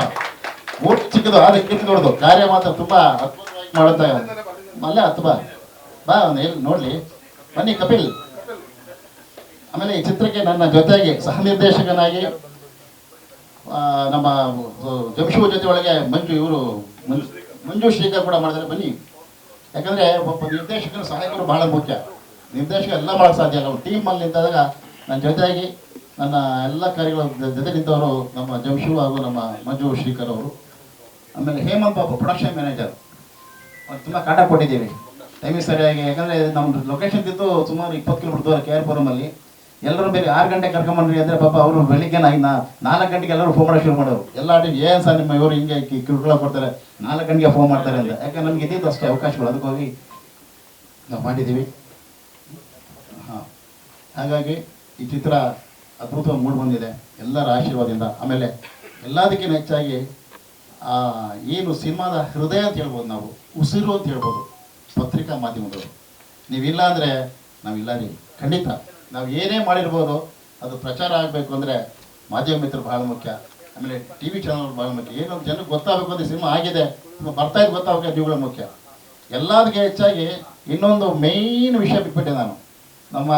ಊಟ ಚಿಕ್ಕದು ಆದರೆ ಕಿತ್ತು ನೋಡೋದು, ಕಾರ್ಯ ಮಾತ್ರ ತುಂಬ ಅದ್ಭುತವಾಗಿ ಮಾಡುತ್ತಾ ಅಲ್ಲ ತುಂಬ ಬಾ ನೋಡಲಿ. ಬನ್ನಿ ಕಪಿಲ್. ಆಮೇಲೆ ಈ ಚಿತ್ರಕ್ಕೆ ನನ್ನ ಜೊತೆಗೆ ಸಹ ನಿರ್ದೇಶಕನಾಗಿ ನಮ್ಮ ಜಂಶು ಜೊತೆ ಒಳಗೆ ಮಂಜು ಶ್ರೀಕರ್ ಕೂಡ ಮಾಡಿದ್ದಾರೆ. ಬನ್ನಿ. ಯಾಕಂದರೆ ಒಬ್ಬ ನಿರ್ದೇಶಕನ ಸಹಾಯಕರು ಬಹಳ ಮುಖ್ಯ. ನಿರ್ದೇಶಕ ಎಲ್ಲ ಮಾಡೋಕ್ಕೆ ಸಾಧ್ಯ ಅಲ್ಲ. ಟೀಮಲ್ಲಿ ನಿಂತಾಗ ನನ್ನ ಜೊತೆಯಾಗಿ ನನ್ನ ಎಲ್ಲ ಕಾರ್ಯಗಳ ಜೊತೆ ನಿಂತವರು ನಮ್ಮ ಜಂಶು ಹಾಗೂ ನಮ್ಮ ಮಂಜು ಶ್ರೀಕರ್ ಅವರು. ಆಮೇಲೆ ಹೇಮಂತ್ ಬಾಬು ಪ್ರೊಡಕ್ಷನ್ ಮ್ಯಾನೇಜರ್, ತುಂಬ ಕಾಟ ಕೊಟ್ಟಿದ್ದೀವಿ ಟೈಮಿಗೆ ಸರಿಯಾಗಿ. ಯಾಕಂದರೆ ನಮ್ಮ ಲೊಕೇಶನ್ ಇದ್ದು ಸುಮಾರು 20 ಕಿಲೋಮೀಟರ್ ದೂರ KR-ಪುರಮಲ್ಲಿ. ಎಲ್ಲರೂ ಬೇರೆ 6 ಗಂಟೆಗೆ ಕರ್ಕೊಂಬಂದ್ರಿ ಅಂದರೆ ಪಾಪ ಅವರು ಬೆಳಿಗ್ಗೆ 4 ಗಂಟೆಗೆ ಎಲ್ಲರೂ ಫೋನ್ ಮಾಡೋಕೆ ಶುರು ಮಾಡೋರು. ಎಲ್ಲ ಟೈಮ್ ಏನು ಸರ್ ನಿಮ್ಮ ಇವರು ಹಿಂಗೆ ಕಿರುಕುಳ ಕೊಡ್ತಾರೆ, 4 ಗಂಟೆಗೆ ಫೋನ್ ಮಾಡ್ತಾರೆ ಅಂತ. ಯಾಕಂದ್ರೆ ನಮ್ಗೆ ಇದ್ದಿದ್ದು ಅಷ್ಟೇ ಅವಕಾಶಗಳು. ಅದಕ್ಕೋಗಿ ನಾವು ಮಾಡಿದ್ದೀವಿ. ಹಾಂ, ಹಾಗಾಗಿ ಈ ಚಿತ್ರ ಅದ್ಭುತವಾಗಿ ಮೂಡಿ ಬಂದಿದೆ ಎಲ್ಲರ ಆಶೀರ್ವಾದದಿಂದ. ಆಮೇಲೆ ಎಲ್ಲದಕ್ಕಿಂತ ಹೆಚ್ಚಾಗಿ ಏನು ಸಿನಿಮಾದ ಹೃದಯ ಅಂತ ಹೇಳ್ಬೋದು, ನಾವು ಉಸಿರು ಅಂತ ಹೇಳ್ಬೋದು ಪತ್ರಿಕಾ ಮಾಧ್ಯಮದವರು. ನೀವಿಲ್ಲ ಅಂದರೆ ನಾವಿಲ್ಲ ರೀ. ಖಂಡಿತ ನಾವು ಏನೇ ಮಾಡಿರ್ಬೋದು, ಅದು ಪ್ರಚಾರ ಆಗಬೇಕು ಅಂದರೆ ಮಾಧ್ಯಮ ಮಿತ್ರರು ಭಾಳ ಮುಖ್ಯ. ಆಮೇಲೆ ಟಿ ವಿ ಚಾನಲ್ ಭಾಳ ಮುಖ್ಯ. ಏನೊಂದು ಜನಕ್ಕೆ ಗೊತ್ತಾಗಬೇಕು ಅಂದರೆ ಸಿನಿಮಾ ಆಗಿದೆ, ಬರ್ತಾ ಇದ್ದು ಗೊತ್ತಾಗಬೇಕು, ನೀವುಗಳು ಮುಖ್ಯ. ಎಲ್ಲದಕ್ಕೆ ಹೆಚ್ಚಾಗಿ ಇನ್ನೊಂದು ಮೇಯ್ನ್ ವಿಷಯ ಬಿಟ್ಬಿಟ್ಟೆ ನಾನು. ನಮ್ಮ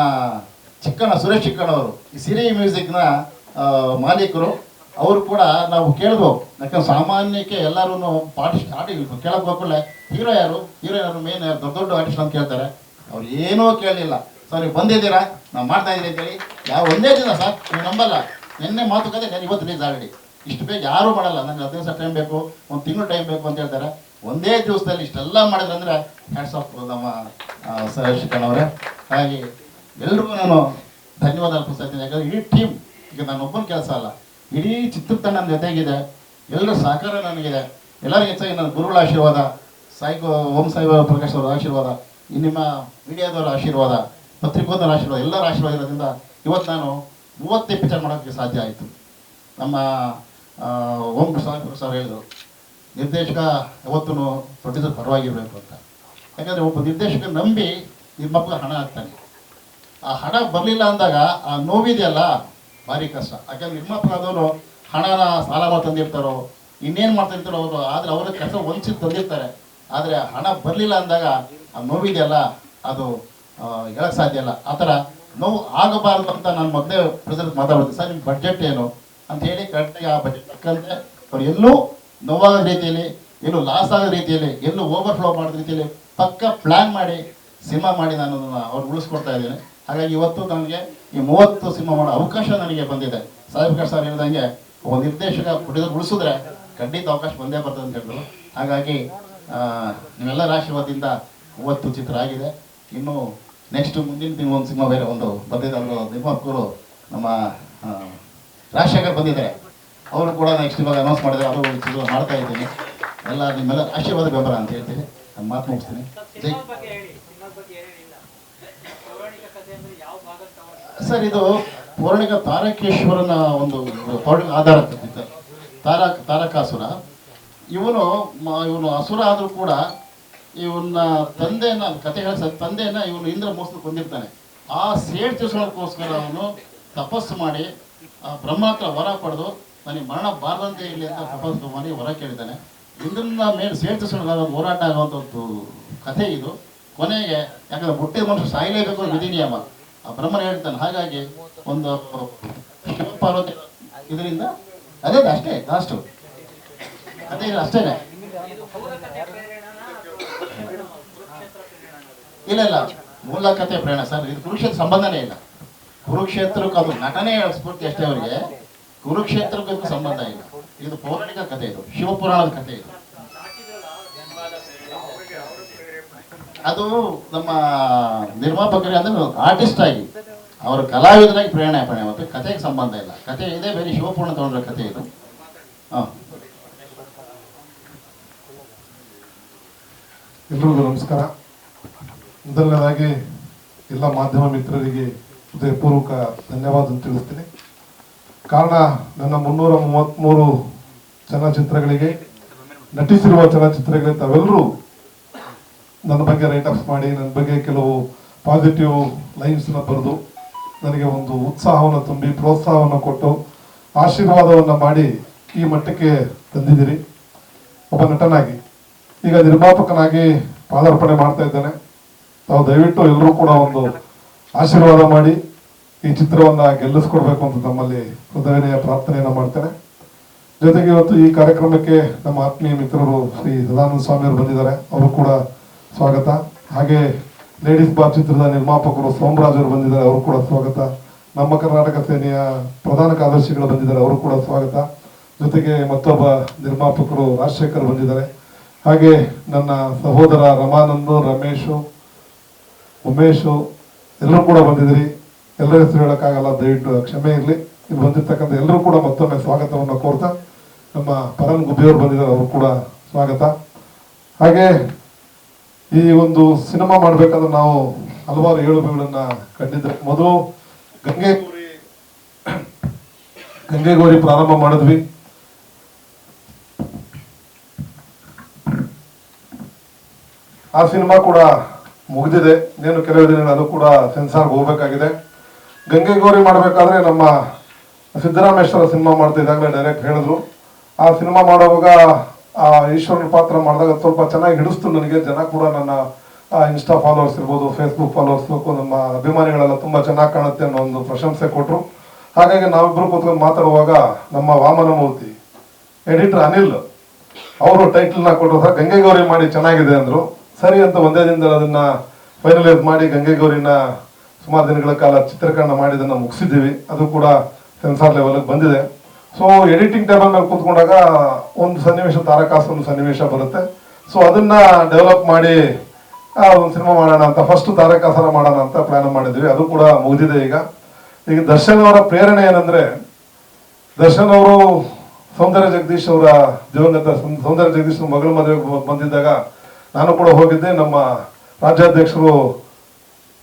ಸುರೇಶ್ ಚಿಕ್ಕಣ್ಣವರು ಈ ಸಿರಿ ಮ್ಯೂಸಿಕ್ನ ಮಾಲೀಕರು. ಅವರು ಕೂಡ ನಾವು ಕೇಳಿದ್ವು, ಯಾಕಂದ್ರೆ ಸಾಮಾನ್ಯಕ್ಕೆ ಎಲ್ಲರೂ ಕೇಳಕ್ಕೆ ಹೋಗ್ಕೊಳ್ಳೆ ಹೀರೋ ಯಾರು, ಹೀರೋಯಿನ್ ಯಾರು, ಮೇನ್ ಯಾರು, ದೊಡ್ಡ ದೊಡ್ಡ ಆರ್ಟಿಸ್ಟ್ ಅಂತ ಕೇಳ್ತಾರೆ. ಅವ್ರು ಏನೂ ಕೇಳಲಿಲ್ಲ. ಸರ್ ನೀವು ಬಂದಿದ್ದೀರಾ, ನಾವು ಮಾಡ್ತಾ ಇದ್ದೀರಿ ಅಂತೇಳಿ ಯಾವ ಒಂದೇ ದಿನ ಸರ್ ನೀವು ನಂಬಲ್ಲ, ನಿನ್ನೆ ಮಾತುಕತೆ ನಾನು ಇವತ್ತು ರಿಲೀಸ್ ಆಲ್ರೆಡಿ. ಇಷ್ಟು ಬೇಗ ಯಾರೂ ಮಾಡಲ್ಲ. ನನಗೆ 15 ದಿವಸ ಟೈಮ್ ಬೇಕು, ಒಂದು ತಿಂಗಳು ಟೈಮ್ ಬೇಕು ಅಂತ ಹೇಳ್ತಾರೆ. ಒಂದೇ ದಿವಸದಲ್ಲಿ ಇಷ್ಟೆಲ್ಲ ಮಾಡಿದ್ರೆ ಅಂದರೆ ಹ್ಯಾಟ್ಸ್ ಆಫ್ ನಮ್ಮ ಸುರೇಶ್ ಚಿಕ್ಕಣ್ಣವರೇ. ಹಾಗೆ ಎಲ್ರಿಗೂ ನಾನು ಧನ್ಯವಾದ ಅರ್ಪಿಸ್ತಾ ಇದ್ದೀನಿ. ಯಾಕಂದರೆ ಇಡೀ ಟೀಮ್, ಈಗ ನಾನು ಒಬ್ಬನ ಕೆಲಸ ಅಲ್ಲ, ಇಡೀ ಚಿತ್ರತಂಡ ನನ್ನ ಜೊತೆಗಿದೆ. ಎಲ್ಲರ ಸಹಕಾರ ನನಗಿದೆ. ಎಲ್ಲರಿಗೂ ಹೆಚ್ಚಾಗಿ ನನ್ನ ಗುರುಗಳ ಆಶೀರ್ವಾದ, ಓಂ ಸಾಯಿಬಾಬಾ ಪ್ರಕಾಶ್ ಅವರ ಆಶೀರ್ವಾದ, ನಿಮ್ಮ ಮೀಡಿಯಾದವರ ಆಶೀರ್ವಾದ, ಪತ್ರಿಕೋದವರ ಆಶೀರ್ವಾದ, ಎಲ್ಲರ ಆಶೀರ್ವಾದ ಇರೋದ್ರಿಂದ ಇವತ್ತು ನಾನು 30 ಪಿಕ್ಚರ್ ಮಾಡೋಕ್ಕೆ ಸಾಧ್ಯ ಆಯಿತು. ನಮ್ಮ ಓಂ ಸಾಯಿಬಾಬಾ ಸರ್ ಹೇಳಿದರು, ನಿರ್ದೇಶಕ ಯಾವತ್ತೂ ಪ್ರೊಡ್ಯೂಸರ್ ಪರವಾಗಿರಬೇಕು ಅಂತ. ಯಾಕಂದರೆ ಒಬ್ಬ ನಿರ್ದೇಶಕ ನಂಬಿ ನಿರ್ಮಾಪಕ ಹಣ ಹಾಕ್ತಾನೆ. ಆ ಹಣ ಬರಲಿಲ್ಲ ಅಂದಾಗ ಆ ನೋವಿದೆಯಲ್ಲ ಭಾರಿ ಕಷ್ಟ. ಯಾಕಂದ್ರೆ ನಿರ್ಮಾಪಕ ಆದವರು ಹಣನ ಸಾಲ ಮಾಡಿ ತಂದಿರ್ತಾರೋ, ಇನ್ನೇನು ಮಾಡ್ತಿರ್ತಾರೋ ಅವರು, ಆದರೆ ಅವರ ಕೆಲಸ ಒಂದ್ಸಿದ್ದು ತಂದಿರ್ತಾರೆ. ಆದರೆ ಹಣ ಬರಲಿಲ್ಲ ಅಂದಾಗ ಆ ನೋವಿದೆಯಲ್ಲ ಅದು ಹೇಳಕ್ಕೆ ಸಾಧ್ಯ ಇಲ್ಲ. ಆ ಥರ ನೋವು ಆಗಬಾರ್ದು ಅಂತ ನಾನು ಮೊದಲೇ ಪ್ರೆಸಿಡೆಂಟ್ ಮಾತಾಡ್ತೀನಿ. ಸರ್ ನಿಮ್ಮ ಬಡ್ಜೆಟ್ ಏನು ಅಂತ ಹೇಳಿ ಕರೆಕ್ಟಾಗಿ ಆ ಬಡ್ಜೆಟ್ ತಕ್ಕಂತೆ ಅವ್ರು ಎಲ್ಲೂ ನೋವಾಗೋ ರೀತಿಯಲ್ಲಿ, ಎಲ್ಲೂ ಲಾಸ್ ಆಗೋ ರೀತಿಯಲ್ಲಿ, ಎಲ್ಲೂ ಓವರ್ಫ್ಲೋ ಮಾಡೋ ರೀತಿಯಲ್ಲಿ ಪಕ್ಕ ಪ್ಲ್ಯಾನ್ ಮಾಡಿ ಸಿನಿಮಾ ಮಾಡಿ ನಾನು ಅವ್ರು ಉಳಿಸ್ಕೊಡ್ತಾ ಇದ್ದೀನಿ. ಹಾಗಾಗಿ ಇವತ್ತು ನನಗೆ ಈ 30 ಸಿನಿಮಾ ಮಾಡೋ ಅವಕಾಶ ನನಗೆ ಬಂದಿದೆ. ಸಾಯಿಬಾಬಾ ಸರ್ ಹೇಳಿದಂಗೆ ಒಬ್ಬ ನಿರ್ದೇಶಕ ಪ್ರೊಡ್ಯೂಸರ್ ಉಳಿಸಿದ್ರೆ ಖಂಡಿತ ಅವಕಾಶ ಬಂದೇ ಬರ್ತದೆ ಅಂತ ಹೇಳಿದ್ರು. ಹಾಗಾಗಿ ನಿಮ್ಮೆಲ್ಲರ ಆಶೀರ್ವಾದದಿಂದ 30 ಚಿತ್ರ ಆಗಿದೆ. ಇನ್ನು ನೆಕ್ಸ್ಟ್ ಮುಂದಿನ ತಿಂಗಳು ಒಂದು ಸಿನಿಮಾ ಬೇರೆ ಒಂದು ಬಂದಿದೆ. ಅವರು ನಿರ್ಮಾಪಕರು ನಮ್ಮ ರಾಜಶೇಖರ್ ಬಂದಿದ್ದಾರೆ. ಅವರು ಕೂಡ ನೆಕ್ಸ್ಟ್ ಇವಾಗ ಅನೌನ್ಸ್ ಮಾಡಿದ್ದಾರೆ. ಅವರು ಚಿತ್ರ ಮಾಡ್ತಾ ಇದ್ದೀನಿ. ಎಲ್ಲ ನಿಮ್ಮೆಲ್ಲ ಆಶೀರ್ವಾದ ಬೆಂಬಲ ಅಂತ ಹೇಳ್ತೀನಿ. ನಾನು ಮಾತು ಮುಗಿಸ್ತೀನಿ. ಸರ್ ಇದು ಪೌರಾಣಿಕ ತಾರಕೇಶ್ವರನ ಒಂದು ಪೌರಾಣಿಕ ಆಧಾರ ತಾರಕಾಸುರ. ಇವನು ಅಸುರ ಆದರೂ ಕೂಡ ಇವನ್ನ ತಂದೆಯನ್ನ ಕತೆ ಹೇಳ ತಂದೆಯನ್ನ ಇವನು ಇಂದ್ರ ಮೋಸ ಕೊಂದಿರ್ತಾನೆ. ಆ ಸೇಡ್ ತೀರ್ಸೋದಕ್ಕೋಸ್ಕರ ಅವನು ತಪಸ್ಸು ಮಾಡಿ ಬ್ರಹ್ಮ ಹತ್ರ ವರ ಪಡೆದು ನನಗೆ ಮರಣ ಬಾರದಂತೆ ಇರಲಿ ಅಂತ ತಪಸ್ಸು ಮಾಡಿ ವರ ಕೇಳಿದ್ದಾನೆ. ಇಂದ್ರನ ಮೇಲೆ ಸೇಡ್ ತೀರ್ಸೋಣ ಹೋರಾಟ ಆಗುವಂಥದ್ದು ಕಥೆ ಇದು. ಕೊನೆಗೆ ಯಾಕಂದ್ರೆ ಹುಟ್ಟಿದ ಮನುಷ್ಯ ಸಾಯಲೇಬೇಕು ವಿಧಿ ನಿಯಮ, ಆ ಬ್ರಹ್ಮನ ಹೇಳ್ತಾನೆ. ಹಾಗಾಗಿ ಒಂದು ಪಾರ್ವತಿ ಇದರಿಂದ ಅದೇ ಅಷ್ಟೇ ಲಾಸ್ಟು ಅದೇ ಅಷ್ಟೇನೆ. ಇಲ್ಲ ಮೂಲ ಕಥೆ ಪ್ರೇರಣ ಸರ್. ಇದು ಕುರುಕ್ಷೇತ್ರ ಸಂಬಂಧನೇ ಇಲ್ಲ. ಕುರುಕ್ಷೇತ್ರಕ್ಕೆ ಅದು ನಟನೆ ಸ್ಫೂರ್ತಿ ಅಷ್ಟೇ. ಅವರಿಗೆ ಕುರುಕ್ಷೇತ್ರಕ್ಕೂ ಸಂಬಂಧ ಇಲ್ಲ. ಇದು ಪೌರಾಣಿಕ ಕಥೆ, ಇದು ಶಿವಪುರಾಣದ ಕಥೆ. ಇದು ಅದು ನಮ್ಮ ನಿರ್ಮಾಪಕರಿಗೆ ಅಂದ್ರೆ ಆರ್ಟಿಸ್ಟ್ ಆಗಿ ಅವರು ಕಲಾವಿದರಾಗಿ ಪ್ರೇರಣೆ ಹೊತ್ತು ಕಥೆಗೆ ಸಂಬಂಧ ಇಲ್ಲ. ಕಥೆ ಇದೆ ಬೇರೆ. ಶಿವಪುರಾಣ ತಗೊಂಡ್ರೆ ಕಥೆ ಇದು. ಎಲ್ರಿಗೂ ನಮಸ್ಕಾರ. ಮೊದಲನೇದಾಗಿ ಎಲ್ಲ ಮಾಧ್ಯಮ ಮಿತ್ರರಿಗೆ ಹೃದಯಪೂರ್ವಕ ಧನ್ಯವಾದ ತಿಳಿಸ್ತೀನಿ. ಕಾರಣ ನನ್ನ 333 ಚಲನಚಿತ್ರಗಳಿಗೆ ನಟಿಸಿರುವ ಚಲನಚಿತ್ರಗಳಿಗೆ ತಾವೆಲ್ಲರೂ ನನ್ನ ಬಗ್ಗೆ ರೈಟಪ್ಸ್ ಮಾಡಿ, ನನ್ನ ಬಗ್ಗೆ ಕೆಲವು ಪಾಸಿಟಿವ್ ಲೈನ್ಸ್ನ ಬರೆದು ನನಗೆ ಒಂದು ಉತ್ಸಾಹವನ್ನು ತುಂಬಿ, ಪ್ರೋತ್ಸಾಹವನ್ನು ಕೊಟ್ಟು, ಆಶೀರ್ವಾದವನ್ನು ಮಾಡಿ ಈ ಮಟ್ಟಕ್ಕೆ ತಂದಿದ್ದೀರಿ. ಒಬ್ಬ ನಟನಾಗಿ ಈಗ ನಿರ್ಮಾಪಕನಾಗಿ ಪಾದಾರ್ಪಣೆ ಮಾಡ್ತಾ ಇದ್ದೇನೆ. ತಾವು ದಯವಿಟ್ಟು ಎಲ್ಲರೂ ಕೂಡ ಒಂದು ಆಶೀರ್ವಾದ ಮಾಡಿ ಈ ಚಿತ್ರವನ್ನು ಗೆಲ್ಲಿಸ್ಕೊಡ್ಬೇಕು ಅಂತ ತಮ್ಮಲ್ಲಿ ಹೃದಯನೆಯ ಪ್ರಾರ್ಥನೆಯನ್ನು ಮಾಡ್ತೇನೆ. ಜೊತೆಗೆ ಇವತ್ತು ಈ ಕಾರ್ಯಕ್ರಮಕ್ಕೆ ನಮ್ಮ ಆತ್ಮೀಯ ಮಿತ್ರರು ಶ್ರೀ ಸದಾನಂದ ಸ್ವಾಮಿಯವರು ಬಂದಿದ್ದಾರೆ. ಅವರು ಕೂಡ ಸ್ವಾಗತ. ಹಾಗೆ ಲೇಡೀಸ್ ಬಾರ್ ಚಿತ್ರದ ನಿರ್ಮಾಪಕರು ಸೋಮರಾಜ್ ಅವರು ಬಂದಿದ್ದಾರೆ. ಅವರು ಕೂಡ ಸ್ವಾಗತ. ನಮ್ಮ ಕರ್ನಾಟಕ ಸೇನೆಯ ಪ್ರಧಾನ ಕಾರ್ಯದರ್ಶಿಗಳು ಬಂದಿದ್ದಾರೆ. ಅವರು ಕೂಡ ಸ್ವಾಗತ. ಜೊತೆಗೆ ಮತ್ತೊಬ್ಬ ನಿರ್ಮಾಪಕರು ರಾಜಶೇಖರ್ ಬಂದಿದ್ದಾರೆ. ಹಾಗೆ ನನ್ನ ಸಹೋದರ ರಮಾನಂದ್, ರಮೇಶು, ಉಮೇಶು ಎಲ್ಲರೂ ಕೂಡ ಬಂದಿದ್ದೀರಿ. ಎಲ್ಲರ ಹೆಸರು ಹೇಳೋಕ್ಕಾಗಲ್ಲ, ದಯವಿಟ್ಟು ಕ್ಷಮೆ ಇರಲಿ. ಇಲ್ಲಿ ಬಂದಿರ್ತಕ್ಕಂಥ ಎಲ್ಲರೂ ಕೂಡ ಮತ್ತೊಮ್ಮೆ ಸ್ವಾಗತವನ್ನು ಕೋರ್ತಾ, ನಮ್ಮ ಪರನ್ ಗುಬ್ಬಿಯವರು ಬಂದಿದ್ದಾರೆ. ಅವರು ಕೂಡ ಸ್ವಾಗತ. ಹಾಗೆ ಈ ಒಂದು ಸಿನಿಮಾ ಮಾಡಬೇಕಾದ್ರೆ ನಾವು ಹಲವಾರು ಏಳುಬೀಳುಗಳನ್ನ ಕಂಡಿದ್ರೆ ಮೊದಲು ಗಂಗೆಗೌರಿ ಪ್ರಾರಂಭ ಮಾಡಿದ್ವಿ. ಆ ಸಿನಿಮಾ ಕೂಡ ಮುಗಿದಿದೆ. ಇನ್ನೇನು ಕೆಲವು ದಿನ ಅದು ಕೂಡ ಸೆನ್ಸಾರ್ಗೆ ಹೋಗ್ಬೇಕಾಗಿದೆ. ಗಂಗೆಗೌರಿ ಮಾಡಬೇಕಾದ್ರೆ ನಮ್ಮ ಸಿದ್ದರಾಮೇಶ್ವರ ಸಿನಿಮಾ ಮಾಡ್ತಾ ಇದ್ದಾಗಲೇ ಡೈರೆಕ್ಟ್ ಹೇಳಿದ್ರು. ಆ ಸಿನಿಮಾ ಮಾಡುವಾಗ ಆ ಈಶ್ವರನ ಪಾತ್ರ ಮಾಡಿದಾಗ ಸ್ವಲ್ಪ ಚೆನ್ನಾಗಿ ಹಿಡಿಸ್ತು ನನಗೆ. ಜನ ಕೂಡ ನನ್ನ ಇನ್ಸ್ಟಾ ಫಾಲೋವರ್ಸ್ ಇರ್ಬೋದು, ಫೇಸ್ಬುಕ್ ಫಾಲೋವರ್ಸ್, ನಮ್ಮ ಅಭಿಮಾನಿಗಳೆಲ್ಲ ತುಂಬ ಚೆನ್ನಾಗಿ ಕಾಣುತ್ತೆ ಅನ್ನೋ ಒಂದು ಪ್ರಶಂಸೆ ಕೊಟ್ಟರು. ಹಾಗಾಗಿ ನಾವಿಬ್ಬರು ಕೂತ್ಕೊಂಡು ಮಾತಾಡುವಾಗ ನಮ್ಮ ವಾಮನ ಮೂರ್ತಿ ಎಡಿಟರ್ ಅನಿಲ್ ಅವರು ಟೈಟಲ್ನ ಕೊಟ್ಟರು, ಸರ್ ಗಂಗೆಗೌರಿ ಮಾಡಿ ಚೆನ್ನಾಗಿದೆ ಅಂದರು. ಸರಿ ಅಂತ ಒಂದೇ ದಿನದಲ್ಲಿ ಅದನ್ನು ಫೈನಲೈಸ್ ಮಾಡಿ ಗಂಗೆಗೌರಿನ ಸುಮಾರು ದಿನಗಳ ಕಾಲ ಚಿತ್ರೀಕರಣ ಮಾಡಿ ಅದನ್ನು ಮುಗಿಸಿದ್ದೀವಿ. ಅದು ಕೂಡ ಸೆನ್ಸಾರ್ ಲೆವೆಲ್ಗೆ ಬಂದಿದೆ. ಸೊ ಎಡಿಟಿಂಗ್ ಟೇಬಲ್ ಮೇಲೆ ಕೂತ್ಕೊಂಡಾಗ ಒಂದು ಸನ್ನಿವೇಶ, ತಾರಕಾಸು ಒಂದು ಸನ್ನಿವೇಶ ಬರುತ್ತೆ. ಸೊ ಅದನ್ನ ಡೆವಲಪ್ ಮಾಡಿ ಒಂದು ಸಿನಿಮಾ ಮಾಡೋಣ ಅಂತ ಫಸ್ಟ್ ತಾರಕಾಸರ ಮಾಡೋಣ ಅಂತ ಪ್ಲಾನ್ ಮಾಡಿದ್ವಿ. ಅದು ಕೂಡ ಮುಗಿದಿದೆ. ಈಗ ದರ್ಶನ್ ಅವರ ಪ್ರೇರಣೆ ಏನಂದ್ರೆ, ದರ್ಶನ್ ಅವರು ಸೌಂದರ್ಯ ಜಗದೀಶ್ ಅವರ ದಿವಂಗತ ಸೌಂದರ್ಯ ಜಗದೀಶ್ ಮಗಳ ಮದುವೆಗೆ ಬಂದಿದ್ದಾಗ ನಾನು ಕೂಡ ಹೋಗಿದ್ದೆ. ನಮ್ಮ ರಾಜ್ಯಾಧ್ಯಕ್ಷರು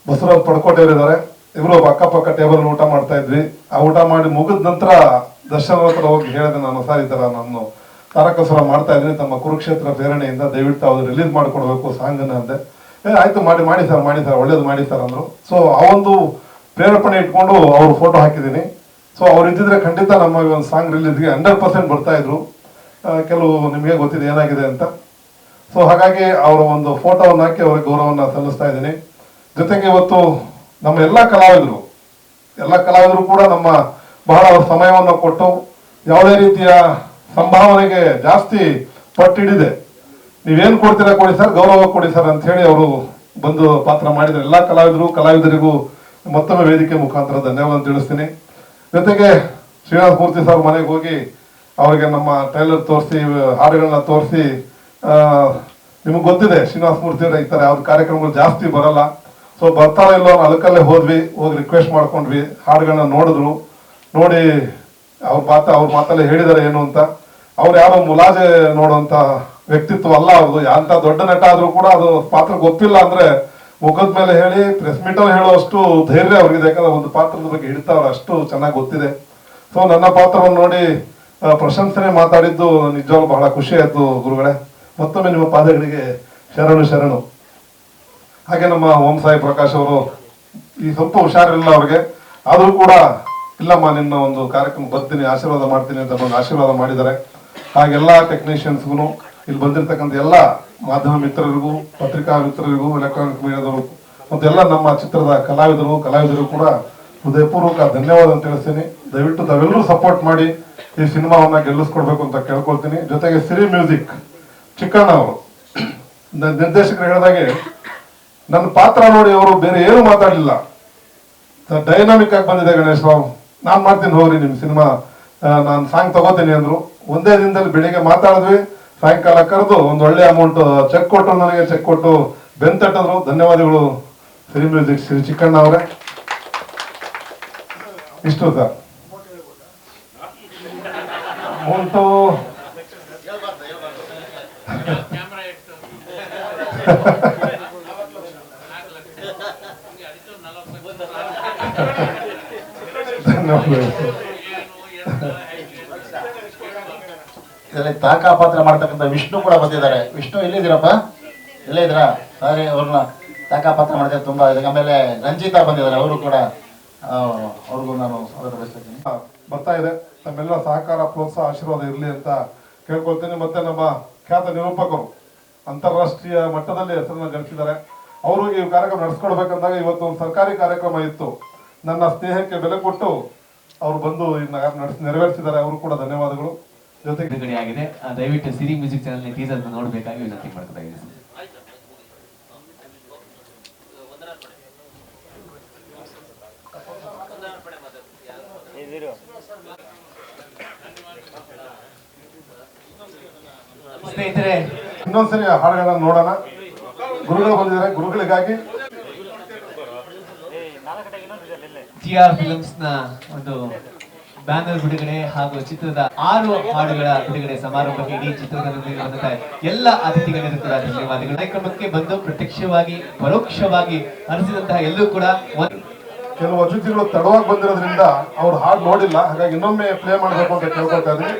ಬಸವರಾಜ್ ಪಡ್ಕೋಟೆಯವರಿದ್ದಾರೆ. ಇವರು ಅಕ್ಕಪಕ್ಕ ಟೇಬಲ್ ಊಟ ಮಾಡ್ತಾ ಇದ್ವಿ. ಆ ಊಟ ಮಾಡಿ ಮುಗಿದ ನಂತರ ದರ್ಶನ್ ಹತ್ರ ಹೋಗಿ ಹೇಳಿದೆ, ನಾನು ಸರ್ ಈ ಥರ ನಾನು ತಾರಕಾಸುರ ಮಾಡ್ತಾ ಇದ್ದೀನಿ, ತಮ್ಮ ಕುರುಕ್ಷೇತ್ರ ಪ್ರೇರಣೆಯಿಂದ ದಯವಿಟ್ಟು ಅವ್ರು ರಿಲೀಸ್ ಮಾಡಿಕೊಡ್ಬೇಕು ಸಾಂಗನ್ನ ಅಂದೆ. ಆಯ್ತು ಮಾಡಿ ಸರ್ ಒಳ್ಳೇದು ಮಾಡಿ ಸರ್ ಅಂದರು. ಸೊ ಆ ಒಂದು ಪ್ರೇರೇಪಣೆ ಇಟ್ಕೊಂಡು ಅವ್ರ ಫೋಟೋ ಹಾಕಿದ್ದೀನಿ. ಸೊ ಅವ್ರು ಇದ್ದಿದ್ರೆ ಖಂಡಿತ ನಮ್ಮ ಒಂದು ಸಾಂಗ್ ರಿಲೀಸ್ಗೆ 100% ಬರ್ತಾ ಇದ್ರು. ಕೆಲವು ನಿಮಗೆ ಗೊತ್ತಿದೆ ಏನಾಗಿದೆ ಅಂತ. ಸೊ ಹಾಗಾಗಿ ಅವರ ಒಂದು ಫೋಟೋವನ್ನು ಹಾಕಿ ಅವ್ರಿಗೆ ಗೌರವವನ್ನು ಸಲ್ಲಿಸ್ತಾ ಇದ್ದೀನಿ. ಜೊತೆಗೆ ಇವತ್ತು ನಮ್ಮ ಎಲ್ಲ ಕಲಾವಿದರು ಕೂಡ ನಮ್ಮ ಬಹಳ ಅವ್ರ ಸಮಯವನ್ನು ಕೊಟ್ಟು ಯಾವುದೇ ರೀತಿಯ ಸಂಭಾವನೆಗೆ ಜಾಸ್ತಿ ಪಟ್ಟಿಡಿದೆ. ನೀವೇನು ಕೊಡ್ತೀರಾ ಕೊಡಿ ಸರ್, ಗೌರವ ಕೊಡಿ ಸರ್ ಅಂತ ಹೇಳಿ ಅವರು ಬಂದು ಪಾತ್ರ ಮಾಡಿದ್ರು. ಎಲ್ಲ ಕಲಾವಿದರಿಗೂ ಮತ್ತೊಮ್ಮೆ ವೇದಿಕೆ ಮುಖಾಂತರ ಧನ್ಯವಾದ ತಿಳಿಸ್ತೀನಿ. ಜೊತೆಗೆ ಶ್ರೀನಿವಾಸ ಮೂರ್ತಿ ಸರ್ ಮನೆಗೆ ಹೋಗಿ ಅವರಿಗೆ ನಮ್ಮ ಟ್ರೈಲರ್ ತೋರಿಸಿ, ಹಾಡುಗಳನ್ನ ತೋರಿಸಿ, ನಿಮಗೆ ಗೊತ್ತಿದೆ ಶ್ರೀನಿವಾಸ ಮೂರ್ತಿ ಅವರ ಈ ಥರ ಯಾವ್ದು ಕಾರ್ಯಕ್ರಮಗಳು ಜಾಸ್ತಿ ಬರಲ್ಲ. ಸೊ ಬರ್ತಾರೋ ಇಲ್ಲೋ ಅಲಕಲ್ಲೇ ಹೋಗಿ ರಿಕ್ವೆಸ್ಟ್ ಮಾಡ್ಕೊಂಡ್ವಿ. ಹಾಡುಗಳನ್ನ ನೋಡಿ ಅವ್ರ ಮಾತಲ್ಲೇ ಹೇಳಿದಾರೆ ಏನು ಅಂತ. ಅವ್ರು ಯಾರೋ ಮುಲಾಜೆ ನೋಡುವಂತ ವ್ಯಕ್ತಿತ್ವ ಅಲ್ಲ ಅವ್ರದ್ದು. ಅಂತ ದೊಡ್ಡ ನಟ ಆದ್ರೂ ಕೂಡ ಅದು ಪಾತ್ರ ಗೊತ್ತಿಲ್ಲ ಅಂದ್ರೆ ಮುಖದ ಮೇಲೆ ಹೇಳಿ ಪ್ರೆಸ್ ಮೀಟ್ ಅಲ್ಲಿ ಹೇಳೋಷ್ಟು ಧೈರ್ಯ ಅವ್ರಿಗಿದೆ. ಯಾಕಂದ್ರೆ ಒಂದು ಪಾತ್ರದ ಬಗ್ಗೆ ಹಿಡಿತಾವ್ರು, ಅಷ್ಟು ಚೆನ್ನಾಗಿ ಗೊತ್ತಿದೆ. ಸೊ ನನ್ನ ಪಾತ್ರವನ್ನು ನೋಡಿ ಪ್ರಶಂಸನೆ ಮಾತಾಡಿದ್ದು ನಿಜವಾಗ್ಲೂ ಬಹಳ ಖುಷಿ ಆಯ್ತು ಗುರುಗಳೇ. ಮತ್ತೊಮ್ಮೆ ನಿಮ್ಮ ಪಾದಗಳಿಗೆ ಶರಣು. ಹಾಗೆ ನಮ್ಮ ಓಂ ಸಾಯಿ ಪ್ರಕಾಶ್ ಅವರು ಈ ಸ್ವಲ್ಪ ಹುಷಾರಿಲ್ಲ ಅವ್ರಿಗೆ, ಆದ್ರೂ ಕೂಡ ಇಲ್ಲಮ್ಮ ನಿನ್ನ ಒಂದು ಕಾರ್ಯಕ್ರಮ ಬರ್ತೀನಿ, ಆಶೀರ್ವಾದ ಮಾಡ್ತೀನಿ ಅಂತ ಬಂದು ಆಶೀರ್ವಾದ ಮಾಡಿದ್ದಾರೆ. ಹಾಗೆಲ್ಲ ಟೆಕ್ನಿಷಿಯನ್ಸ್ಗೂ, ಇಲ್ಲಿ ಬಂದಿರತಕ್ಕಂಥ ಎಲ್ಲ ಮಾಧ್ಯಮ ಮಿತ್ರರಿಗೂ, ಪತ್ರಿಕಾ ಮಿತ್ರರಿಗೂ, ಎಲೆಕ್ಟ್ರಾನಿಕ್ ಮೀಡಿಯಾದವರು ಮತ್ತೆಲ್ಲ ನಮ್ಮ ಚಿತ್ರದ ಕಲಾವಿದರು ಕೂಡ ಹೃದಯಪೂರ್ವಕ ಧನ್ಯವಾದ ಅಂತ ತಿಳಿಸ್ತೀನಿ. ದಯವಿಟ್ಟು ತಾವೆಲ್ಲರೂ ಸಪೋರ್ಟ್ ಮಾಡಿ ಈ ಸಿನಿಮಾವನ್ನ ಗೆಲ್ಲಿಸ್ಕೊಡ್ಬೇಕು ಅಂತ ಕೇಳ್ಕೊಳ್ತೀನಿ. ಜೊತೆಗೆ ಸಿರಿ ಮ್ಯೂಸಿಕ್ ಚಿಕ್ಕಣ್ಣ ಅವರು ನಿರ್ದೇಶಕರು ಹೇಳಿದಾಗೆ ನನ್ನ ಪಾತ್ರ ನೋಡಿ ಅವರು ಬೇರೆ ಏನು ಮಾತಾಡಲಿಲ್ಲ, ಡೈನಾಮಿಕ್ ಆಗಿ ಬಂದಿದೆ ಗಣೇಶ್ ರಾವ್, ನಾನ್ ಮಾಡ್ತೀನಿ ಹೋಗ್ರಿ ನಿಮ್ ಸಿನಿಮಾ, ನಾನು ಸಾಂಗ್ ತಗೋತೀನಿ ಅಂದ್ರು. ಒಂದೇ ದಿನದಲ್ಲಿ ಬೆಳಿಗ್ಗೆ ಮಾತಾಡಿದ್ವಿ, ಸಾಯಂಕಾಲ ಕರೆದು ಒಂದು ಒಳ್ಳೆ ಅಮೌಂಟ್ ಚೆಕ್ ಕೊಟ್ಟು ನನಗೆ ಚೆಕ್ ಕೊಟ್ಟು ಬೆಂತಟ್ಟಿದ್ರು. ಧನ್ಯವಾದಗಳು ಸಿರಿ ಮ್ಯೂಸಿಕ್ ಶ್ರೀ ಚಿಕ್ಕಣ್ಣ ಅವರೇ. ಇಷ್ಟು ಸರ್ ಅಮೌಂಟು ಇದರಲ್ಲಿ ತಾಕಾ ಪಾತ್ರ ಮಾಡ್ತಕ್ಕಂಥ ವಿಷ್ಣು ಕೂಡ ಬಂದಿದ್ದಾರೆ. ವಿಷ್ಣು ಎಲ್ಲಿದ್ದೀರಪ್ಪ? ಎಲ್ಲೇ ಇದ್ದೀರಾ? ಸಾರಿ, ಅವ್ರನ್ನ ತಾಕಾ ಪಾತ್ರ ಮಾಡಿದ್ರೆ ತುಂಬಾ ಇದೆ. ಆಮೇಲೆ ರಂಜಿತಾ ಬಂದಿದ್ದಾರೆ, ಅವರು ಕೂಡ ಅವ್ರಿಗೂ ನಾನು ಸ್ವಾಗತ ಬಯಸ್ತೀನಿ. ಬರ್ತಾ ಇದೆ. ತಮ್ಮೆಲ್ಲ ಸಹಕಾರ, ಪ್ರೋತ್ಸಾಹ, ಆಶೀರ್ವಾದ ಇರಲಿ ಅಂತ ಕೇಳ್ಕೊಳ್ತೀನಿ. ಮತ್ತೆ ನಮ್ಮ ಖ್ಯಾತ ನಿರೂಪಕರು ಅಂತಾರಾಷ್ಟ್ರೀಯ ಮಟ್ಟದಲ್ಲಿ ಹೆಸರನ್ನ ಗಳಿಸಿದ್ದಾರೆ. ಅವರು ಈ ಕಾರ್ಯಕ್ರಮ ನಡೆಸ್ಕೊಡ್ಬೇಕಂದಾಗ ಇವತ್ತು ಒಂದು ಸರ್ಕಾರಿ ಕಾರ್ಯಕ್ರಮ ಇತ್ತು, ನನ್ನ ಸ್ನೇಹಕ್ಕೆ ಬೆಲೆ ಕೊಟ್ಟು ಅವರು ಬಂದು ನೆರವೇರಿಸಿದ್ದಾರೆ. ಅವರು ಕೂಡ ಧನ್ಯವಾದಗಳು. ಜೊತೆಗೆ ಬಿಡುಗಡೆ ಆಗಿದೆ. ದಯವಿಟ್ಟು ಸಿರಿ ಮ್ಯೂಸಿಕ್ ಚಾನಲ್ ಟೀಸರ್ ನೋಡಬೇಕಾಗಿ ವಿನಂತಿ ಮಾಡ್ತಾ ಇದ್ದೀನಿ. ಸ್ನೇಹಿತರೆ, ಇನ್ನೊಂದ್ಸರಿ ಹಾಡುಗಳನ್ನ ನೋಡೋಣ. ಗುರುಗಳು ಬಂದಿದ್ದಾರೆ, ಗುರುಗಳಿಗಾಗಿ TR ಫಿಲ್ಮ್ಸ್ ನ ಒಂದು ಬ್ಯಾನರ್ ಬಿಡುಗಡೆ ಹಾಗೂ ಚಿತ್ರದ 6 ಹಾಡುಗಳ ಬಿಡುಗಡೆ ಸಮಾರಂಭಕ್ಕೆ ಇಡೀ ಚಿತ್ರದಲ್ಲಿ ಬಂದಂತಹ ಎಲ್ಲ ಅತಿಥಿಗಳಿಗೂ ಕೂಡ ಧನ್ಯವಾದಗಳು. ಕಾರ್ಯಕ್ರಮಕ್ಕೆ ಬಂದು ಪ್ರತ್ಯಕ್ಷವಾಗಿ ಪರೋಕ್ಷವಾಗಿ ಹರಿಸಿದಂತಹ ಎಲ್ಲರೂ ಕೂಡ ಕೆಲವು ಅತಿಥಿಗಳು ತಡವಾಗಿ ಬಂದಿರೋದ್ರಿಂದ ಅವ್ರು ಹಾಡು ನೋಡಿಲ್ಲ, ಹಾಗಾಗಿ ಇನ್ನೊಮ್ಮೆ ಪ್ಲೇ ಮಾಡಬೇಕು ಅಂತ ಕೇಳ್ಕೊಳ್ತಾ ಇದ್ದೀನಿ.